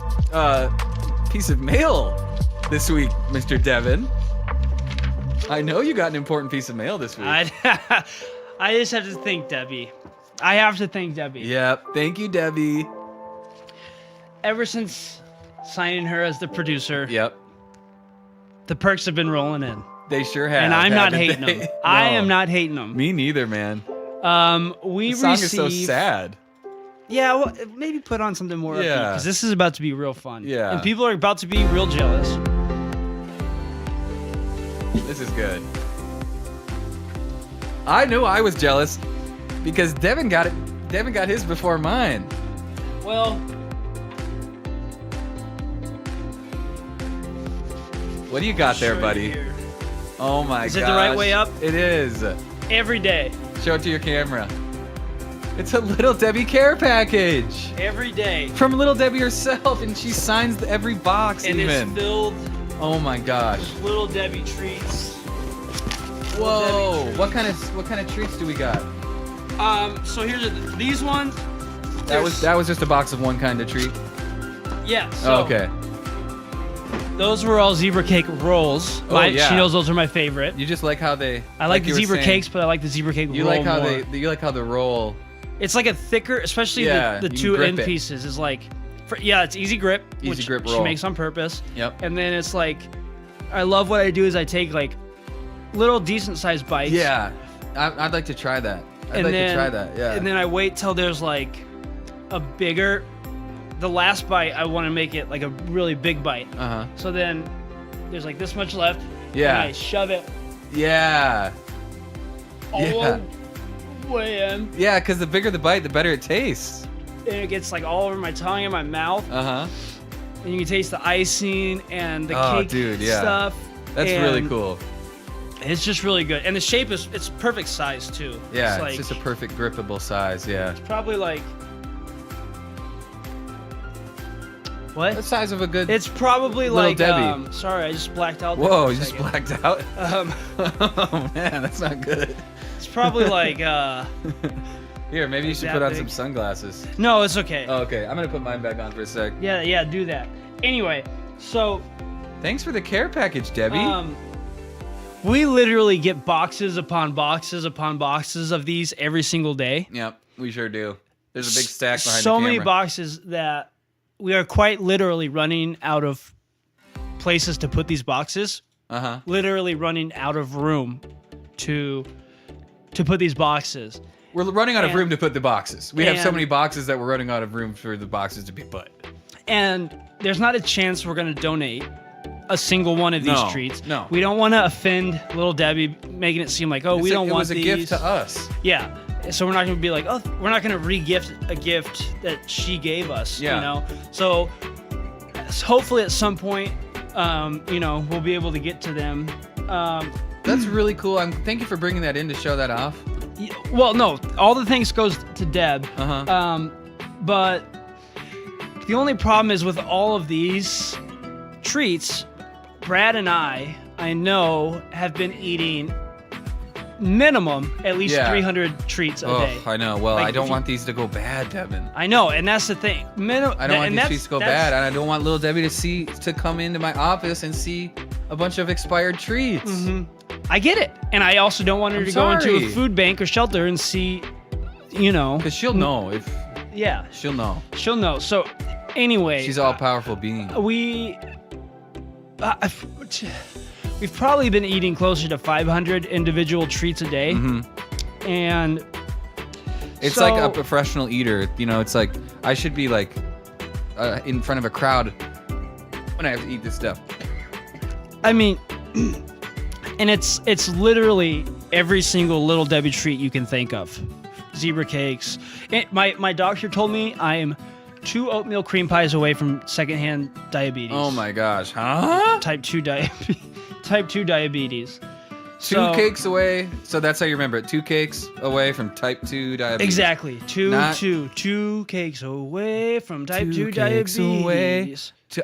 piece of mail this week, Mr. Devin. I know you got an important piece of mail this week. I just have to thank Debbie. I have to thank Debbie. Yep. Thank you, Debbie. Ever since signing her as the producer, Yep. the perks have been rolling in. They sure have. And I'm not haven't hating they? them. I No. am not hating them. Me neither, man. We The song receive. is so sad. Yeah, well, maybe put on something more upbeat Yeah. because this is about to be real fun. Yeah. And people are about to be real jealous. This is good. I knew I was jealous because Devin got it. Devin got his before mine. Well, What do you got there, show you buddy? here. Oh my god. Is it the right way up? It is. Every day. Show it to your camera. It's a Little Debbie care package Every day. from Little Debbie herself, and she signs every box And even. it's filled Oh my gosh. with Little Debbie treats. Whoa. Debbie What kind of treats do we got? So here's these ones. That was just a box of one kind of treat. Yeah. So Oh, okay. Those were all zebra cake rolls. Oh, yeah. She knows those are my favorite. You just like how they. I like the you were zebra saying, cakes, but I like the zebra cake You roll like how more. you like how the roll It's like a thicker, especially Yeah, the you two grip end it. pieces is like, it's easy grip, Easy which grip she roll. makes on purpose. Yep. And then it's like, I love what I do is I take like little decent sized bites. Yeah, I'd like to try that. I'd like to try that. Yeah. And then I wait till there's like a bigger. The last bite, I want to make it like a really big bite. Uh huh. So then there's like this much left. Yeah. And I shove it Yeah. all the way in. Yeah, because the bigger the bite, the better it tastes. And it gets like all over my tongue and my mouth. Uh huh. And you can taste the icing and the Oh, cake dude, yeah. stuff. That's and really cool. It's just really good. And the shape it's perfect size too. Yeah, It's, it's just a perfect grippable size. Yeah. probably like what? The size of a good. It's probably Little like Debbie. Sorry, I just blacked out. there Whoa, for a you just second. blacked out. Oh man, that's not good. It's probably like Here, maybe you should that put on big. some sunglasses. no, it's okay. Oh, okay, I'm gonna put mine back on for a sec. Yeah, do that. Anyway, so Thanks for the care package, Debbie. we literally get boxes upon boxes upon boxes of these every single day. Yep, we sure do. There's a big stack behind So the camera. many boxes that we are quite literally running out of places to put these boxes. Uh huh. Literally running out of room to put these boxes. We're running out of And- room to put the boxes. We have so and- many boxes that we're running out of room for the boxes to be put. And there's not a chance we're going to donate a single one of these No, treats. no. We don't want to offend little Debbie, making it seem like, oh, we don't it want was a these. gift to us. Yeah. So we're not going to be like, oh, we're not going to re-gift a gift that she gave us, Yeah. you know? So hopefully at some point, we'll be able to get to them. That's really cool. Thank you for bringing that in to show that off. Well, no, all the thanks goes to Deb. Uh-huh. But the only problem is with all of these treats, Brad and I know, have been eating minimum at least Yeah. 300 treats a day. Oh, I know. Well, Like, I don't if you- want these to go bad, Devin. I know, and that's the thing. I don't want these treats to go bad, and I don't want little Debbie to come into my office and see a bunch of expired treats. Mm-hmm. I get it, and I also don't want her I'm to go into sorry. a food bank or shelter and see, Because she'll know if Yeah, she'll know. she'll know. So, anyway, She's all powerful being. We've probably been eating closer to 500 individual treats a day, and It's so- like a professional eater. It's like I should be like in front of a crowd when I have to eat this stuff. I mean, and it's literally every single little Debbie treat you can think of. Zebra cakes. My doctor told me I am 2 oatmeal cream pies away from secondhand diabetes. Oh my gosh, huh? Type 2 diabetes. Type 2 diabetes. Two cakes away. So that's how you remember it. 2 cakes away from type 2 diabetes. Exactly. Not- Two cakes away from type 2 2 cakes diabetes. away.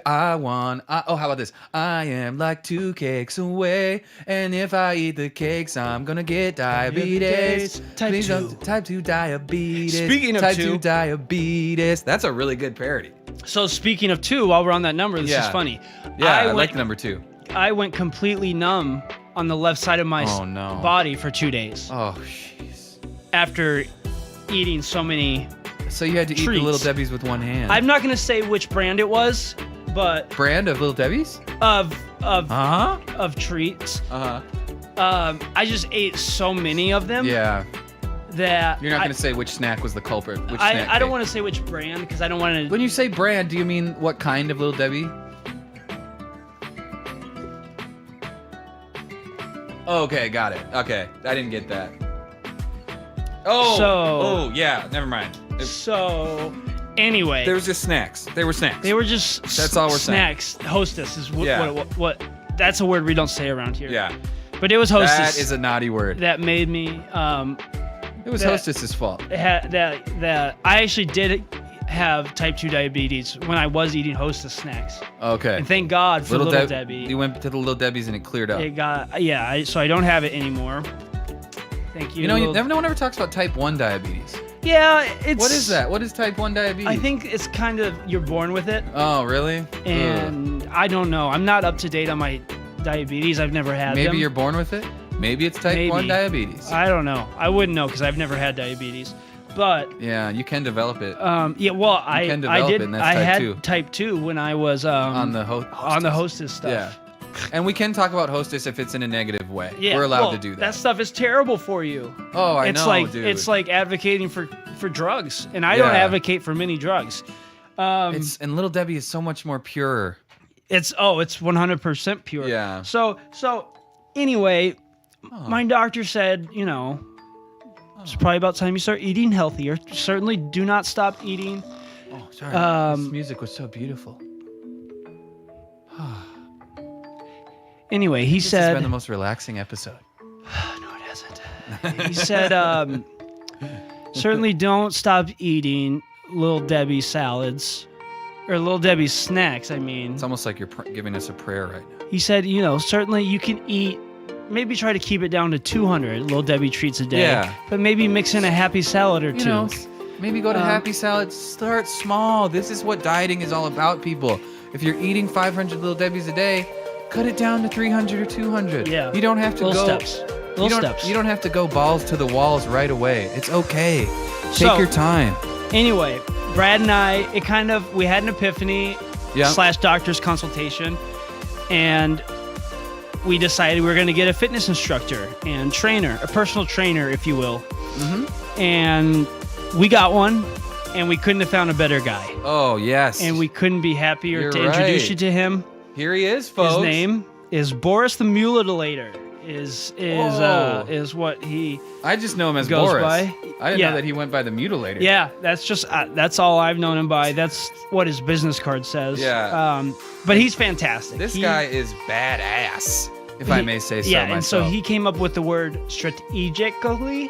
How about this? I am like 2 cakes away, and if I eat the cakes, I'm gonna get diabetes. Type Please 2. don't- Type 2 diabetes. Speaking of type 2. 2 diabetes. That's a really good parody. So speaking of 2, while we're on that number, this is Yeah. funny. Yeah, I went, like number 2. I went completely numb on the left side of my Oh, no. body for 2 days Oh, jeez. after eating so many. So you had to eat the Treats. Little Debbie's with one hand. I'm not gonna say which brand it was, but Brand of Little Debbie's? of Uh-huh. treats. Uh-huh. I just ate so many of them Yeah. that You're not I, going to say which snack was the culprit. Which I snack don't cake. want to say which brand because I don't want to. When you say brand, do you mean what kind of Little Debbie? Okay, got it. Okay, I didn't get that. Oh, yeah, never mind. So anyway, There was just snacks. They were snacks. they were just That's all we're saying. snacks. Hostess is Yeah. what that's a word we don't say around here. Yeah, But it was hostess that is a naughty word. that made me It was that- Hostess's fault. that I actually did have type 2 diabetes when I was eating Hostess snacks. Okay. And thank God for Little Debbie. You went to the Little Debbie's and it cleared up. It got so I don't have it anymore. Thank you. You know, Little- no one ever talks about type 1 diabetes. yeah, it's What is that? What is type 1 diabetes? I think it's kind of you're born with it, Oh, really? Ugh. and I don't know. I'm not up to date on my diabetes. I've never had Maybe them. you're born with it? Maybe it's type 1 Maybe. diabetes. I don't know. I wouldn't know because I've never had diabetes. But Yeah, you can develop it yeah, well, I can develop did. it, and that's I type had 2. type 2 when I was on the hostess stuff. Yeah. And we can talk about hostess if it's in a negative way. Yeah, We're allowed well, to do that. That stuff is terrible for you. Oh, I it's know, like dude. it's like advocating for drugs, and I don't Yeah. advocate for many drugs. And Little Debbie is so much more pure. It's 100% pure. Yeah. So anyway, my doctor said, it's probably about time you start eating healthier. Certainly do not stop eating. Oh, sorry. This music was so beautiful. Anyway, he This has said been the most relaxing episode. no, it hasn't. He said certainly don't stop eating Little Debbie salads or Little Debbie snacks, I mean. It's almost like you're giving us a prayer right now. He said, certainly you can eat, maybe try to keep it down to 200 Little Debbie treats a day. Yeah. But maybe mix in a happy salad or two. Maybe go to Happy Salad. Start small. This is what dieting is all about, people. If you're eating 500 Little Debbies a day, cut it down to 300 or 200. Yeah. You don't have to Little go. steps. Little steps. You don't have to go balls to the walls right away. It's okay. Take So- your time. Anyway, Brad and I, we had an epiphany Yeah. / doctor's consultation, and we decided we were going to get a fitness instructor and trainer, a personal trainer, if you will. Mm-hmm. And we got one, and we couldn't have found a better guy. Oh, yes. And we couldn't be happier You're to introduce right. you to him. Here he is, folks. His name is Boris the Mutilator. Is what he I just know him as goes Boris. by. I didn't Yeah. know that he went by the Mutilator. Yeah, that's all I've known him by. That's what his business card says. Yeah. But he's fantastic. This guy is badass, if I may say so Yeah, myself. and so he came up with the word strategically.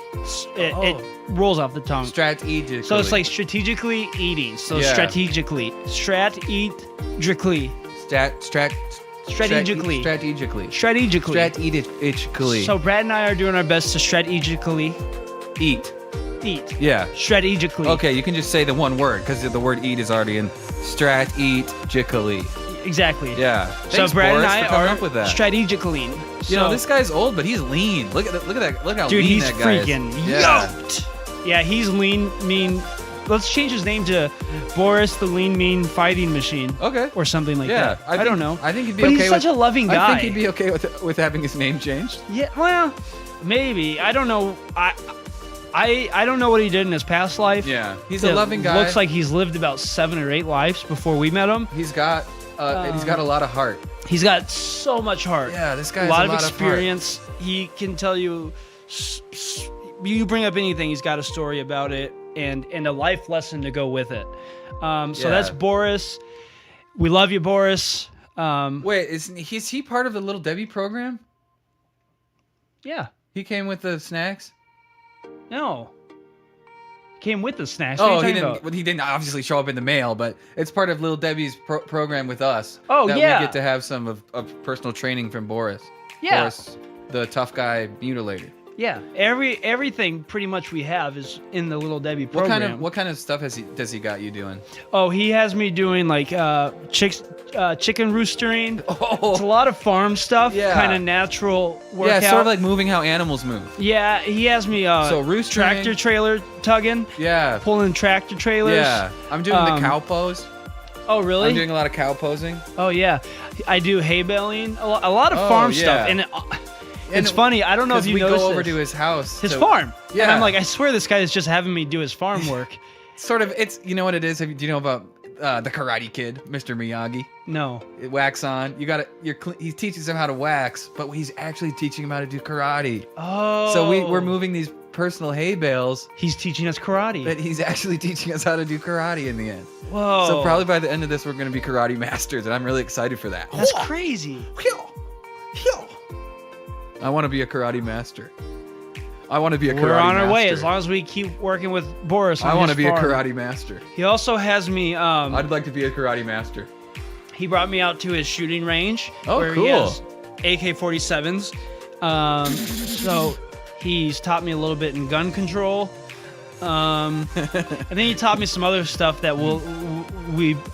It rolls off the tongue. Strategically. So it's like strategically eating. So Yeah. strategically. Strategically. Strategically. Strategically. Strategically. Strategically. So Brad and I are doing our best to strategically eat. eat. Yeah. Strategically. Okay, you can just say the one word because the word eat is already in strategically. Exactly. Yeah. So Thanks, Brad Boris, and for I coming are up with that. strategically. You know, this guy's old, but he's lean. Look at that. Look how dude, lean he's that guy freaking is. Yeah. yoked. Yeah, he's lean, mean. Let's change his name to Boris the Lean Mean Fighting Machine. Okay. Or something like Yeah. that. I don't know. I think he'd be But okay he's such a loving guy. I think he'd be okay with having his name changed. Yeah, well, maybe. I don't know. I don't know what he did in his past life. Yeah. He's a loving guy. Looks like he's lived about 7 or 8 lives before we met him. He's got a lot of heart. He's got so much heart. Yeah, this guy a has lot a of lot of experience. He can tell you. You bring up anything, he's got a story about it and a life lesson to go with it. So that's Boris. We love you, Boris. Wait, is he part of the Little Debbie program? Yeah. He came with the snacks? No. Came with the snacks. Oh, What are he you talking didn't. about? Well, he didn't obviously show up in the mail, but it's part of Little Debbie's program with us. Oh, that yeah. we get to have some of personal training from Boris. Yeah. Boris, the tough guy mutilator. Yeah. Everything pretty much we have is in the Little Debbie program. What kind of stuff does he got you doing? Oh, he has me doing like chicken roostering. Oh. It's a lot of farm stuff. Yeah. Kind of natural workout. Yeah, sort of like moving how animals move. Yeah, he has me So roostering. tractor trailer tugging, Yeah. pulling tractor trailers. Yeah. I'm doing the cow pose. Oh, really? I'm doing a lot of cow posing. Oh, yeah. I do hay baling, a lot of farm stuff. And it's funny. I don't know if you we noticed go over this. to his house. His farm. Yeah. And I'm like, I swear this guy is just having me do his farm work. Sort of. It's, you know what it is? Do you know about the Karate Kid, Mr. Miyagi? No. Wax on. He teaches him how to wax, but he's actually teaching him how to do karate. Oh. So we're moving these personal hay bales, He's teaching us karate. but he's actually teaching us how to do karate in the end. Whoa. So probably by the end of this, we're going to be karate masters, and I'm really excited for that. That's crazy. I want to be a karate master. I want to be a karate We're on our way master. as long as we keep working with Boris on I want his to be farm. a karate master. He also has me. I'd like to be a karate master. He brought me out to his shooting range. Oh, where cool. He has AK-47s. So he's taught me a little bit in gun control. And then he taught me some other stuff that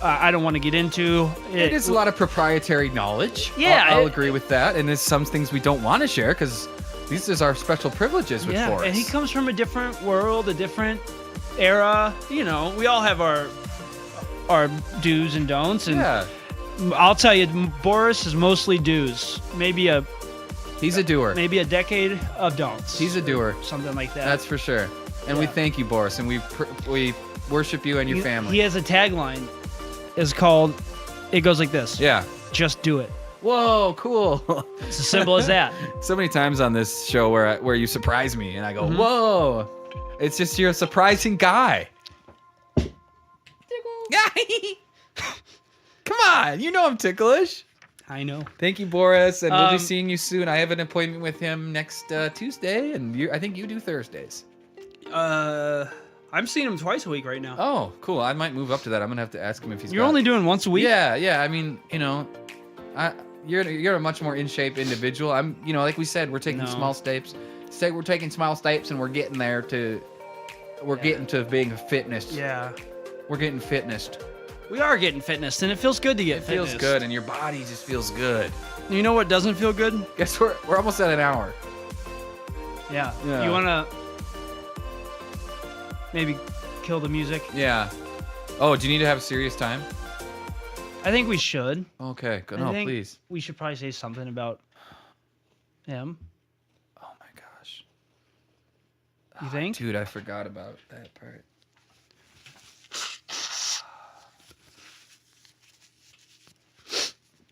I don't want to get into. It is a lot of proprietary knowledge. Yeah, I'll agree with that. And there's some things we don't want to share because these are our special privileges with Forrest. and he comes from a different world, a different era, you know, we all have our do's and don'ts, and Yeah. I'll tell you, Boris is mostly do's. He's a doer. Maybe a decade of don'ts. He's a doer. Something like that. That's for sure. And we Yeah. thank you, Boris, and we worship you and your family. He has a tagline. It's called. It goes like this. Yeah. Just do it. Whoa, cool. It's as simple as that. So many times on this show where you surprise me and I go, Mm-hmm. whoa. It's just you're a surprising guy. Come on, you know I'm ticklish. I know. Thank you, Boris, and we'll be seeing you soon. I have an appointment with him next Tuesday, and I think you do Thursdays. I'm seeing him twice a week right now. Oh, cool. I might move up to that. I'm gonna have to ask him if he's. You're only doing once a week. Yeah. I mean, you know, you're a much more in shape individual. I'm, you know, like we said, we're taking small steps. We're taking small steps, and we're getting there to. We're getting to being fitness. Yeah. We're getting fitnessed. We are getting fitness, and it feels good to get It feels fitnessed. good, and your body just feels good. You know what doesn't feel good? Guess we're almost at an hour. Yeah. Yeah. You wanna maybe kill the music? Yeah. Oh, do you need to have a serious time? I think we should. Okay. Good. I No, think please. we should probably say something about him. Oh my gosh. You think? Dude, I forgot about that part.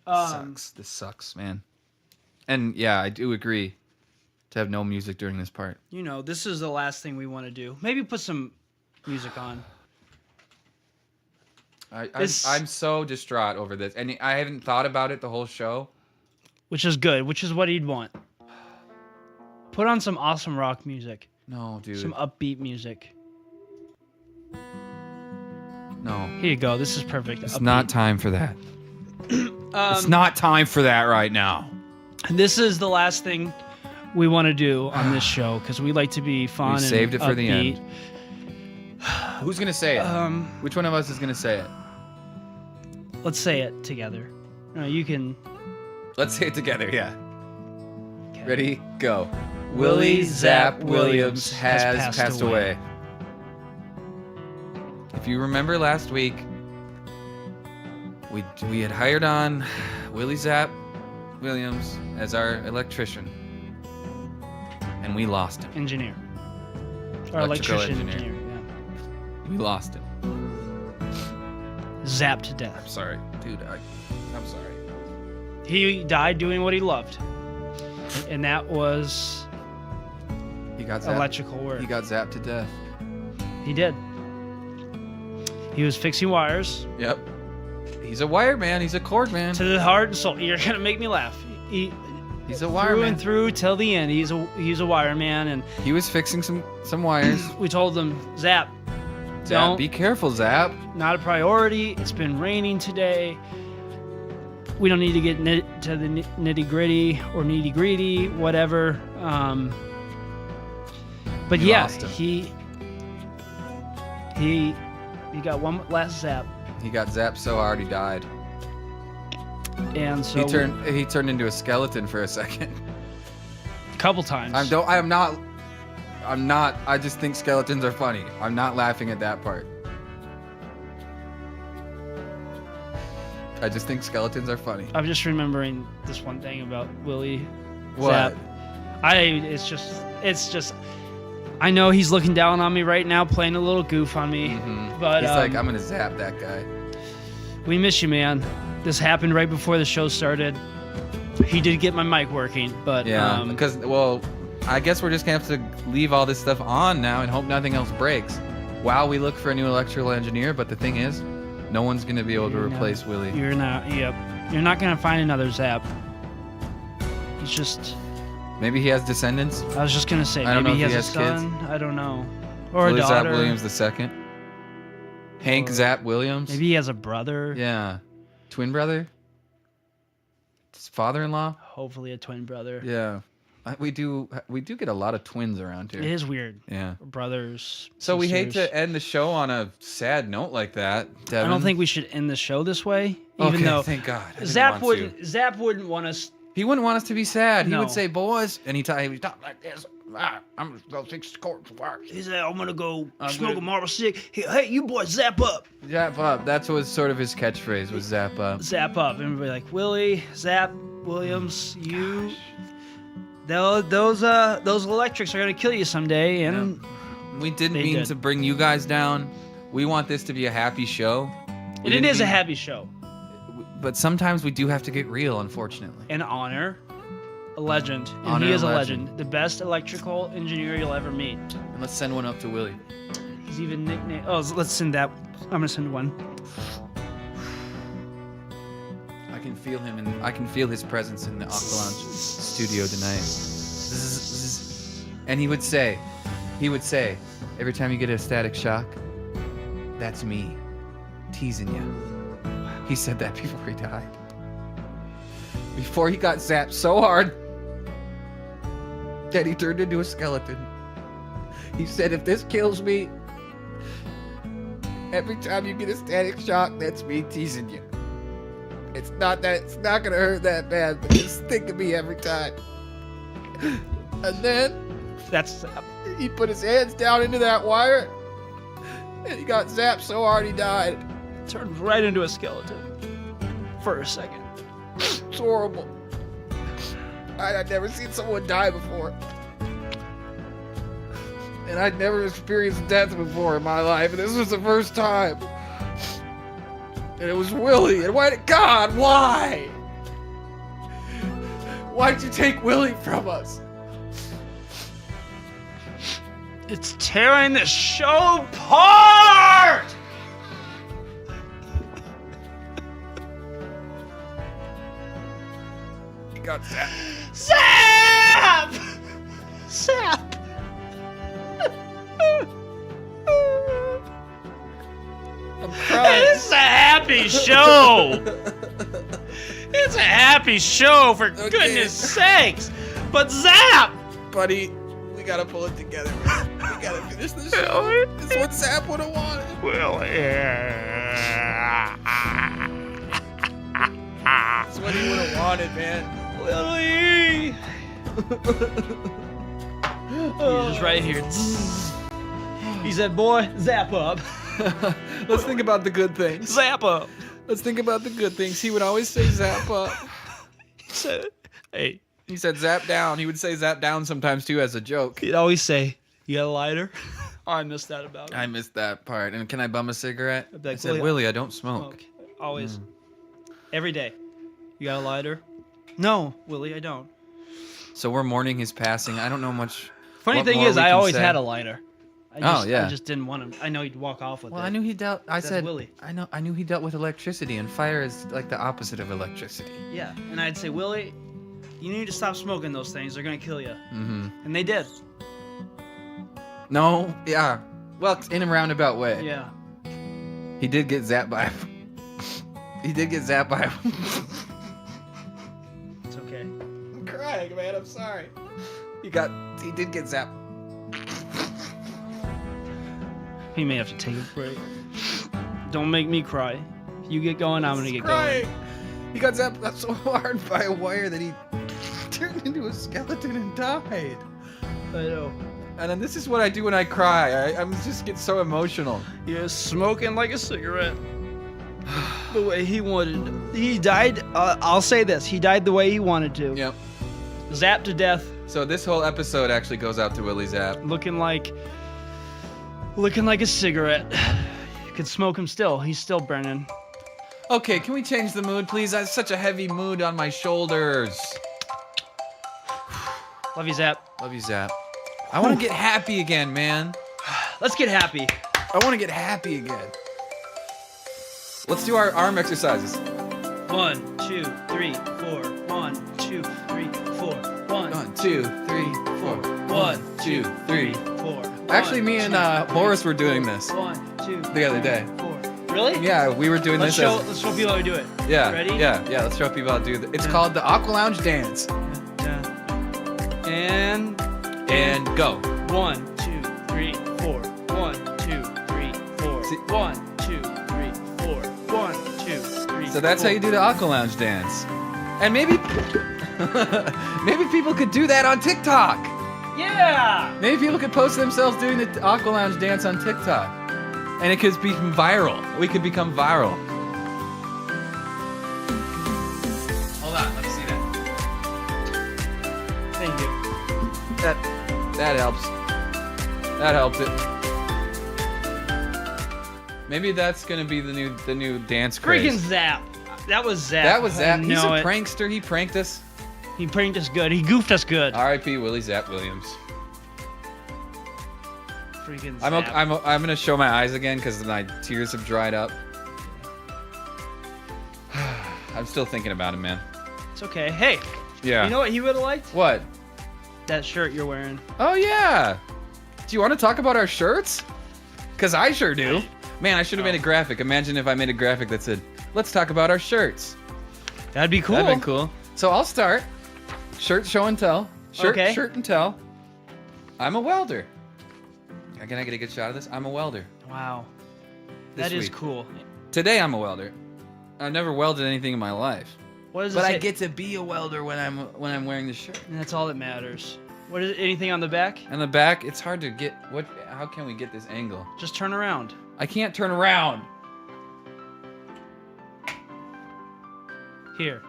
Sucks. This sucks, man. And yeah, I do agree to have no music during this part. You know, this is the last thing we want to do. Maybe put some music on. I'm so distraught over this, and I haven't thought about it the whole show. Which is good, which is what he'd want. Put on some awesome rock music. No, dude. Some upbeat music. No. Here you go. This is perfect. It's Upbeat. not time for that. It's not time for that right now. This is the last thing we want to do on this show because we like to be fun. We saved it and for the upbeat. end. Who's gonna say it? Which one of us is gonna say it? Let's say it together. No, you can. Let's say it together. Yeah. Okay. Ready? Go. Willie Zapp Williams has passed away. If you remember last week, we had hired on Willie Zapp Williams as our electrician, and we lost him. Engineer. Or Electrical electrician engineer. engineer. We lost him. Yeah. Zapped to death. Sorry, dude. I'm sorry. He died doing what he loved, and that was He got zapped. electrical work. He got zapped to death. He did. He was fixing wires Yep. He's a wire man. He's a cord man. to the heart and soul. You're gonna make me laugh. He's a wire Through man. and through till the end. He's a wire man, and He was fixing some wires. we told him, Zap, Zap, don't. be careful, Zap. Not a priority. It's been raining today. We don't need to get to the nitty gritty or needy greedy, whatever. But You yeah, lost him. he got one last zap, He got zapped so hard he died. and so He turned into a skeleton for a second. a couple times. I'm not. I just think skeletons are funny. I'm not laughing at that part. I just think skeletons are funny. I'm just remembering this one thing about Willie What? Zapp. It's just. I know he's looking down on me right now, playing a little goof on me. But He's like, I'm gonna zap that guy. we miss you, man. This happened right before the show started. He did get my mic working, but Yeah, because I guess we're just gonna have to leave all this stuff on now and hope nothing else breaks while we look for a new electrical engineer. But the thing is, no one's gonna be able to replace Willie. You're not. Yep. You're not gonna find another Zap. He's just. Maybe he has descendants. I was just gonna say. I don't Maybe know he if has he a has son. I don't know. Or Willie a Zapp daughter. Williams II. Hank Or- Zapp Williams. Maybe he has a brother. Yeah. Twin brother? His father-in-law? Hopefully a twin brother. Yeah. We do get a lot of twins around here. It is weird. Yeah. Brothers. So we hate sisters. to end the show on a sad note like that, I Devin. don't think we should end the show this way. Even Okay, though thank God. I didn't Zap want to. wouldn't want us. He wouldn't want us to be sad. He No. would say, "Boys," and he would talk like this. I'm gonna go 6 quarts of wax. He said, I'm gonna go smoke good. a marble cig. Hey, you boys, zap up. Zap up. That's what was sort of his catchphrase was zap up. Zap up. And everybody like, Willie, Zap, Williams, you... Those electrics are gonna kill you someday, and We didn't They mean did. to bring you guys down. We want this to be a happy show. We it didn't is a mean- happy show. But sometimes we do have to get real, unfortunately. And honor a legend, and Honor he a is a legend. legend, the best electrical engineer you'll ever meet. And let's send one up to Willie. He's even nicknamed. Oh, let's send that. I'm gonna send one. I can feel him, and I can feel his presence in the Aqua Lounge studio tonight. Zzz. And he would say, every time you get a static shock, that's me, teasing you. He said that before he died. Before he got zapped so hard that he turned into a skeleton. He said, if this kills me, every time you get a static shock, that's me teasing you. It's not gonna hurt that bad, but just think of me every time. And then That's he put his hands down into that wire, and he got zapped so hard he died. turned right into a skeleton for a second. It's horrible. I'd never seen someone die before. And I'd never experienced death before in my life, and this was the first time. And it was Willie, and God, why? Why'd you take Willie from us? It's tearing the show apart! He got zapped. Zap! Zap! I'm crying. It's a happy show! It's a happy show, for Okay. goodness sakes! But Zap! Buddy, we gotta pull it together. We gotta finish this show. This is what Zap would have wanted. Well, That's what he would have wanted, man. Willie! He's just right here. He said, boy, zap up. Let's think about the good things. Zap up. Let's think about the good things. He would always say zap up. He said, hey, He said zap down. He would say zap down sometimes too as a joke. he'd always say, you got a lighter? Oh, I missed that about him. I missed that part. And can I bum a cigarette? I'd be like, I said, Willie, I don't smoke. Smoke. Always. Every day. You got a lighter? No, Willie, I don't. So we're mourning his passing. I don't know much. Funny what thing more is, we I can always say. had a lighter. I Yeah. just didn't want him. I know he'd walk off with Well, it. I knew he dealt. I That's said, Willie. I knew he dealt with electricity, and fire is like the opposite of electricity. Yeah, and I'd say, Willie, you need to stop smoking those things. They're gonna kill you. Mm-hmm. And they did. No, yeah. Well, in a roundabout way. Yeah. He did get zapped by. He did get zapped by. It's okay. I'm crying, man. I'm sorry. He did get zapped. He may have to take a break. Don't make me cry. If you get going, I'm gonna get crying. going. He got zapped so hard by a wire that he turned into a skeleton and died. I know. And then this is what I do when I cry. I'm just get so emotional. You're smoking like a cigarette. The way he wanted. He died. I'll say this. He died the way he wanted to. Yep. Zapped to death, So this whole episode actually goes out to Willie Zapp. looking like a cigarette. You could smoke him still. He's still burning. Okay, can we change the mood, please? I have such a heavy mood on my shoulders. Love you, Zap. Love you, Zapp. I want to get happy again, man. Let's get happy. I want to get happy again. Let's do our arm exercises. 1, 2, 3, 4. 1, 2, 3, 4. 1, 1, 2, 3, 4. 1, 2, 3. 4. Actually, me and Boris were doing this 1, 2, the other day. 4. Really? Yeah, we were doing Let's this. show people how we do it. Yeah. Ready? Yeah. Let's show people how to do it. It's Yeah. called the Aqua Lounge Dance. And go. 1, 2, 3, 4. 1, 2, 3, 4. See- 1, 2, 3, 4. 1, 2, 3. So that's how you do the Aqua Lounge Dance. And maybe maybe people could do that on TikTok. Yeah. Maybe people could post themselves doing the Aqua Lounge dance on TikTok. And it could become viral. We could become viral. Hold on, let me see that. Thank you. That helps. That helped it. Maybe that's gonna be the new dance craze. Freaking Zap. That was Zap. That was Zap. He's a know it. prankster. He pranked us. He pranked us good. He goofed us good. R.I.P. Willie Zap Williams. Freaking I'm Zap. gonna show my eyes again because my tears have dried up. I'm still thinking about him, man. It's okay. Hey. Yeah. You know what he would have liked? What? That shirt you're wearing. Oh yeah. Do you want to talk about our shirts? Cause I sure do. Man, I should have made a graphic. Imagine if I made a graphic that said, "Let's talk about our shirts." That'd be cool. That'd be cool. So I'll start. Shirt show and tell. Shirt and tell. I'm a welder. Can I get a good shot of this? I'm a welder. Wow. This That is week. cool. Today I'm a welder. I've never welded anything in my life. What does it But say? I get to be a welder when I'm wearing the shirt. And that's all that matters. What is anything on the back? On the back, it's hard to get. How can we get this angle? Just turn around. I can't turn around. Here.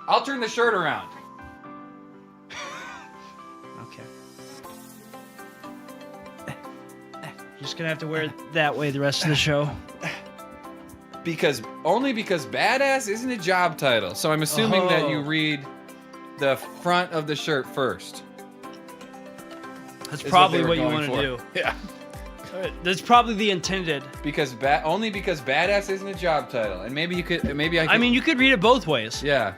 I'll turn the shirt around. Okay. Just gonna have to wear it that way the rest of the show. Only because badass isn't a job title. So I'm assuming that you read the front of the shirt first. That's is probably they what were you going want to for. do. Yeah. That's probably the intended. Only because badass isn't a job title, and maybe I could. I mean, you could read it both ways. Yeah.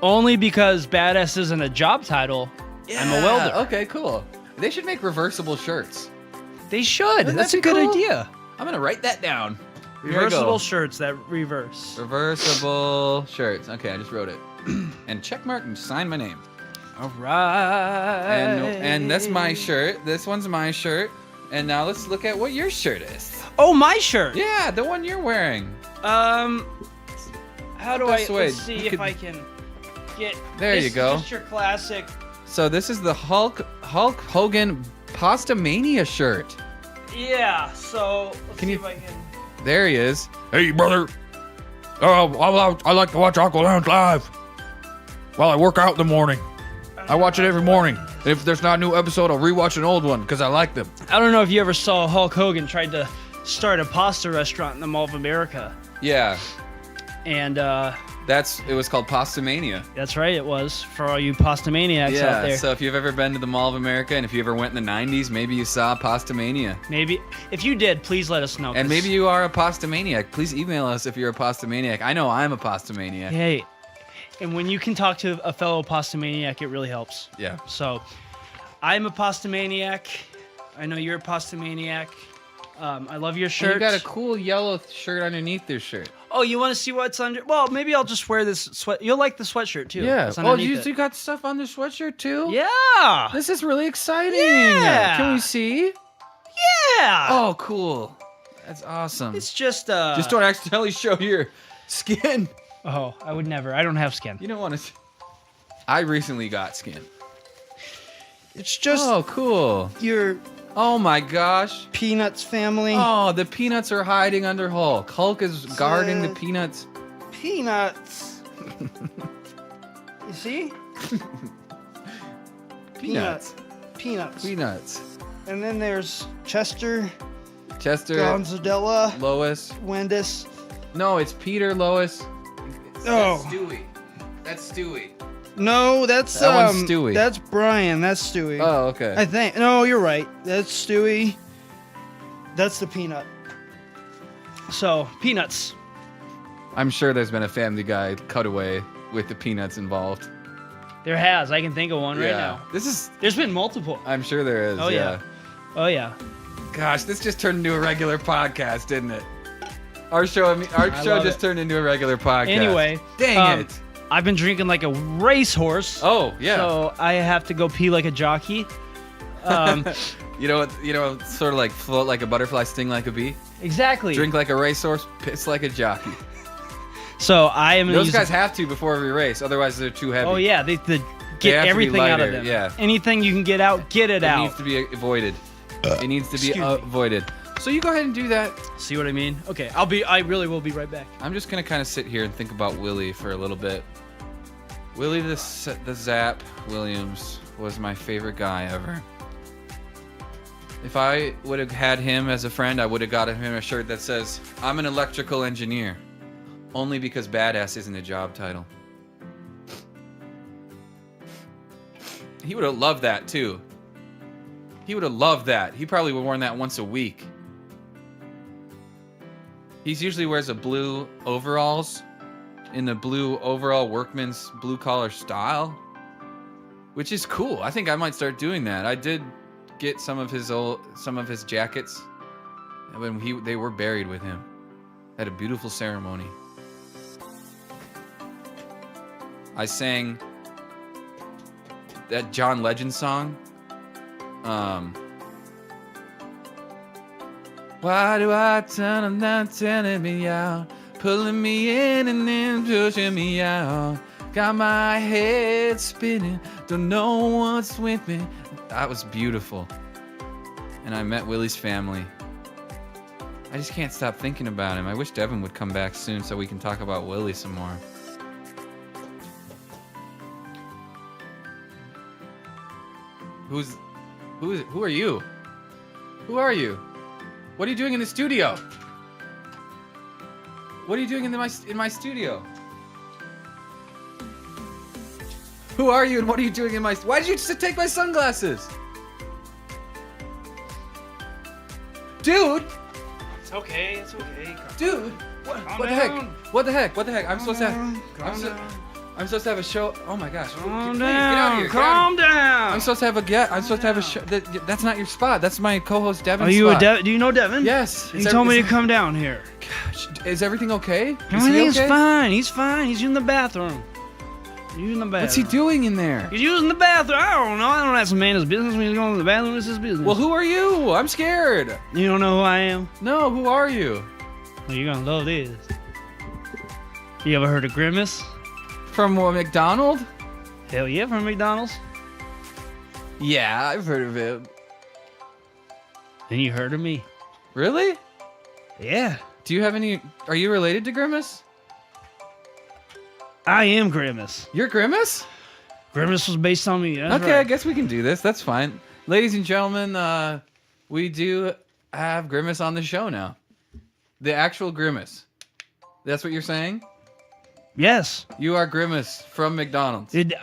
Only because badass isn't a job title. I'm a welder. Okay, cool. They should make reversible shirts. They should. Wouldn't That's that a be good cool? idea. I'm gonna write that down. Here I go. Reversible shirts that reverse. Reversible shirts. Okay, I just wrote it. And check mark and sign my name. All right. And that's my shirt. This one's my shirt. And now let's look at what your shirt is. Oh, my shirt. Yeah, the one you're wearing. How do I? This way. Let's see You if could- I can get. There this you go. Is just your classic. So this is the Hulk Hogan Pasta Mania shirt. Yeah. So let's Can see you- if I can. There he is. Hey, brother. I like to watch Aqua Lounge live while I work out in the morning. I watch it every morning. And if there's not a new episode, I'll rewatch an old one because I like them. I don't know if you ever saw Hulk Hogan tried to start a pasta restaurant in the Mall of America, Yeah, and it was called Pasta Mania. that's right, it was for all you pasta maniacs out Yeah, there. so if you've ever been to the Mall of America and if you ever went in the 90s, maybe you saw Pasta Mania. Maybe if you did, please let us know. And 'cause- maybe you are a pasta maniac. Please email us if you're a pasta maniac. I know I'm a pasta maniac. Hey, and when you can talk to a fellow pasta maniac, it really helps. Yeah. So, I'm a pasta maniac. I know you're a pasta maniac. I love your And shirt. you got a cool yellow shirt underneath this shirt. Oh, you want to see what's under? Well, maybe I'll just wear this sweat. You'll like the sweatshirt too. Yeah. It's Oh, underneath you it. got stuff on the sweatshirt too? Yeah. This is really exciting. Yeah. Can we see? Yeah. Oh, cool. That's awesome. It's just Just don't accidentally show your skin. Oh, I would never. I don't have skin. You don't want to. I recently got skin. It's just Oh, cool. your Oh my gosh. Peanuts family. Oh, the peanuts are hiding under Hulk. Hulk is guarding the peanuts. Peanuts. You see? Peanuts. Peanuts. Peanuts. And then there's Chester, Chester, Gonzadella, Lois. Wendis. No, it's Peter, Lois. Oh. That's Stewie. That's Stewie. No, that's That one's Stewie. That's Brian. That's Stewie. Oh, okay. I think. No, you're right. That's Stewie. That's the peanut. So, peanuts. I'm sure there's been a Family Guy cutaway with the peanuts involved. There has. I can think of one right now. This is. There's been multiple. I'm sure there is. Oh, yeah. Oh, yeah. Gosh, this just turned into a regular podcast, didn't it? Our show love just it. turned into a regular podcast. Anyway. Dang it. I've been drinking like a racehorse. Oh, yeah. So I have to go pee like a jockey. You know, sort of like float like a butterfly, sting like a bee. Exactly. Drink like a racehorse, piss like a jockey. So I am. Those guys have to before every race, otherwise they're too heavy. Oh yeah, the get have to be everything out of lighter, them. yeah. Anything you can get out, get it It out. needs to be avoided. It needs to be Excuse me. avoided. So you go ahead and do that. See what I mean? Okay, I really will be right back. I'm just gonna kind of sit here and think about Willie for a little bit. Willie the Zap Williams was my favorite guy ever. If I would have had him as a friend, I would have gotten him a shirt that says, "I'm an electrical engineer." Only because badass isn't a job title. He would have loved that too. He would have loved that. He probably would have worn that once a week. He usually wears a blue overalls in the blue overall workman's blue collar style, which is cool. I think I might start doing that. I did get some of his jackets when they were buried with him. Had a beautiful ceremony. I sang that John Legend song. Why do I turn them down, telling me out, pulling me in and then pushing me out? Got my head spinning, don't know what's with me. That was beautiful. And I met Willie's family. I just can't stop thinking about him. I wish Devin would come back soon so we can talk about Willie some more. Who are you? Who are you? What are you doing in the studio? What are you doing in my studio? Who are you and what are you doing in my... Why did you just take my sunglasses? Dude! It's okay. It's okay. Dude! What the heck? What the heck? What the heck? I'm supposed to have a show. Oh my gosh. Calm Please, down. get out of here. Calm down. I'm supposed to have a show. That's not your spot. That's my co-host Devin's Are you spot. do you know Devin? Yes. He told me to come down here. Gosh, is everything okay? Is he Everything's okay? fine. He's fine. He's in the bathroom. What's he doing in there? He's using the bathroom. I don't know. I don't ask a man his business when he's going to the bathroom. It's his business. Well, who are you? I'm scared. You don't know who I am? No, who are you? Well, you're going to love this. You ever heard of Grimace? From McDonald's? Hell yeah, from McDonald's. Yeah, I've heard of him. Then you heard of me. Really? Yeah. Do you have any... Are you related to Grimace? I am Grimace. You're Grimace? Grimace was based on me. That's Okay, I right. guess we can do this. That's fine. Ladies and gentlemen, we do have Grimace on the show now. The actual Grimace. That's what you're saying? Yes. You are Grimace from McDonald's. Did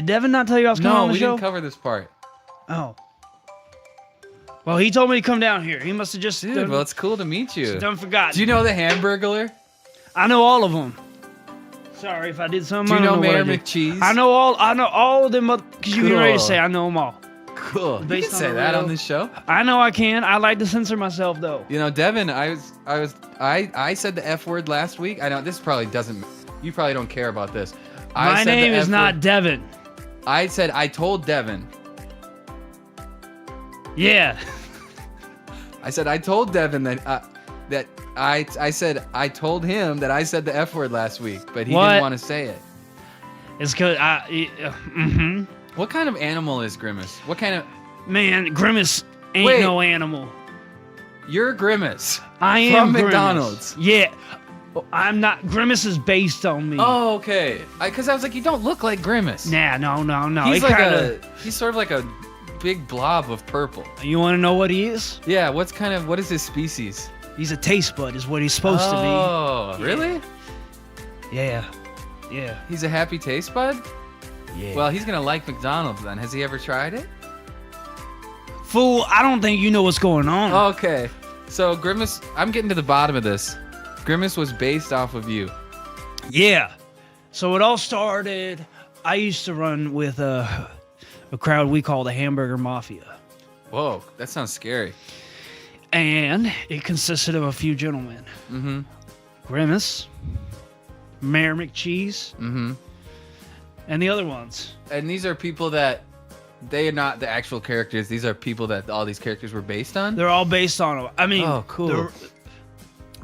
Devin not tell you I was coming on No, the we show? didn't cover this part. Oh. Well, he told me to come down here. He must have just Dude, well, it's cool to meet you. done forgotten. Do you know the Hamburglar? I know all of them. Sorry if I did something. Do you I don't know what I Mayor did. McCheese? I know all of them. Because you can ready to say I know them all. Cool. You Based can on say the that real- on this show. I know I can. I like to censor myself though. You know, Devin, I said the F word last week. I know this probably doesn't. You probably don't care about this. My name is not Devin. I said I told Devin. Yeah. I said I told Devin that I said I told him that I said the F word last week, but he What? didn't want to say it. It's because What kind of animal is Grimace? What kind of... Man, Grimace ain't Wait. no animal. You're Grimace. I am From Grimace. McDonald's. Yeah. I'm not. Grimace is based on me. Oh, okay. Because I was like, you don't look like Grimace. Nah, no. He's He like kinda, he's sort of like a big blob of purple. You want to know what he is? Yeah, what is his species? He's a taste bud, is what he's supposed to Oh, be. really? Yeah. He's a happy taste bud? Yeah. Well, he's going to like McDonald's then. Has he ever tried it? Fool, I don't think you know what's going on. Okay. So Grimace, I'm getting to the bottom of this. Grimace was based off of you. Yeah. So it all started. I used to run with a crowd we call the Hamburger Mafia. Whoa, that sounds scary. And it consisted of a few gentlemen. Mm-hmm. Grimace, Mayor McCheese, Mm-hmm. and the other ones. And these are people that they are not the actual characters. These are people that all these characters were based on. They're all based on. I mean, Oh, cool. they're-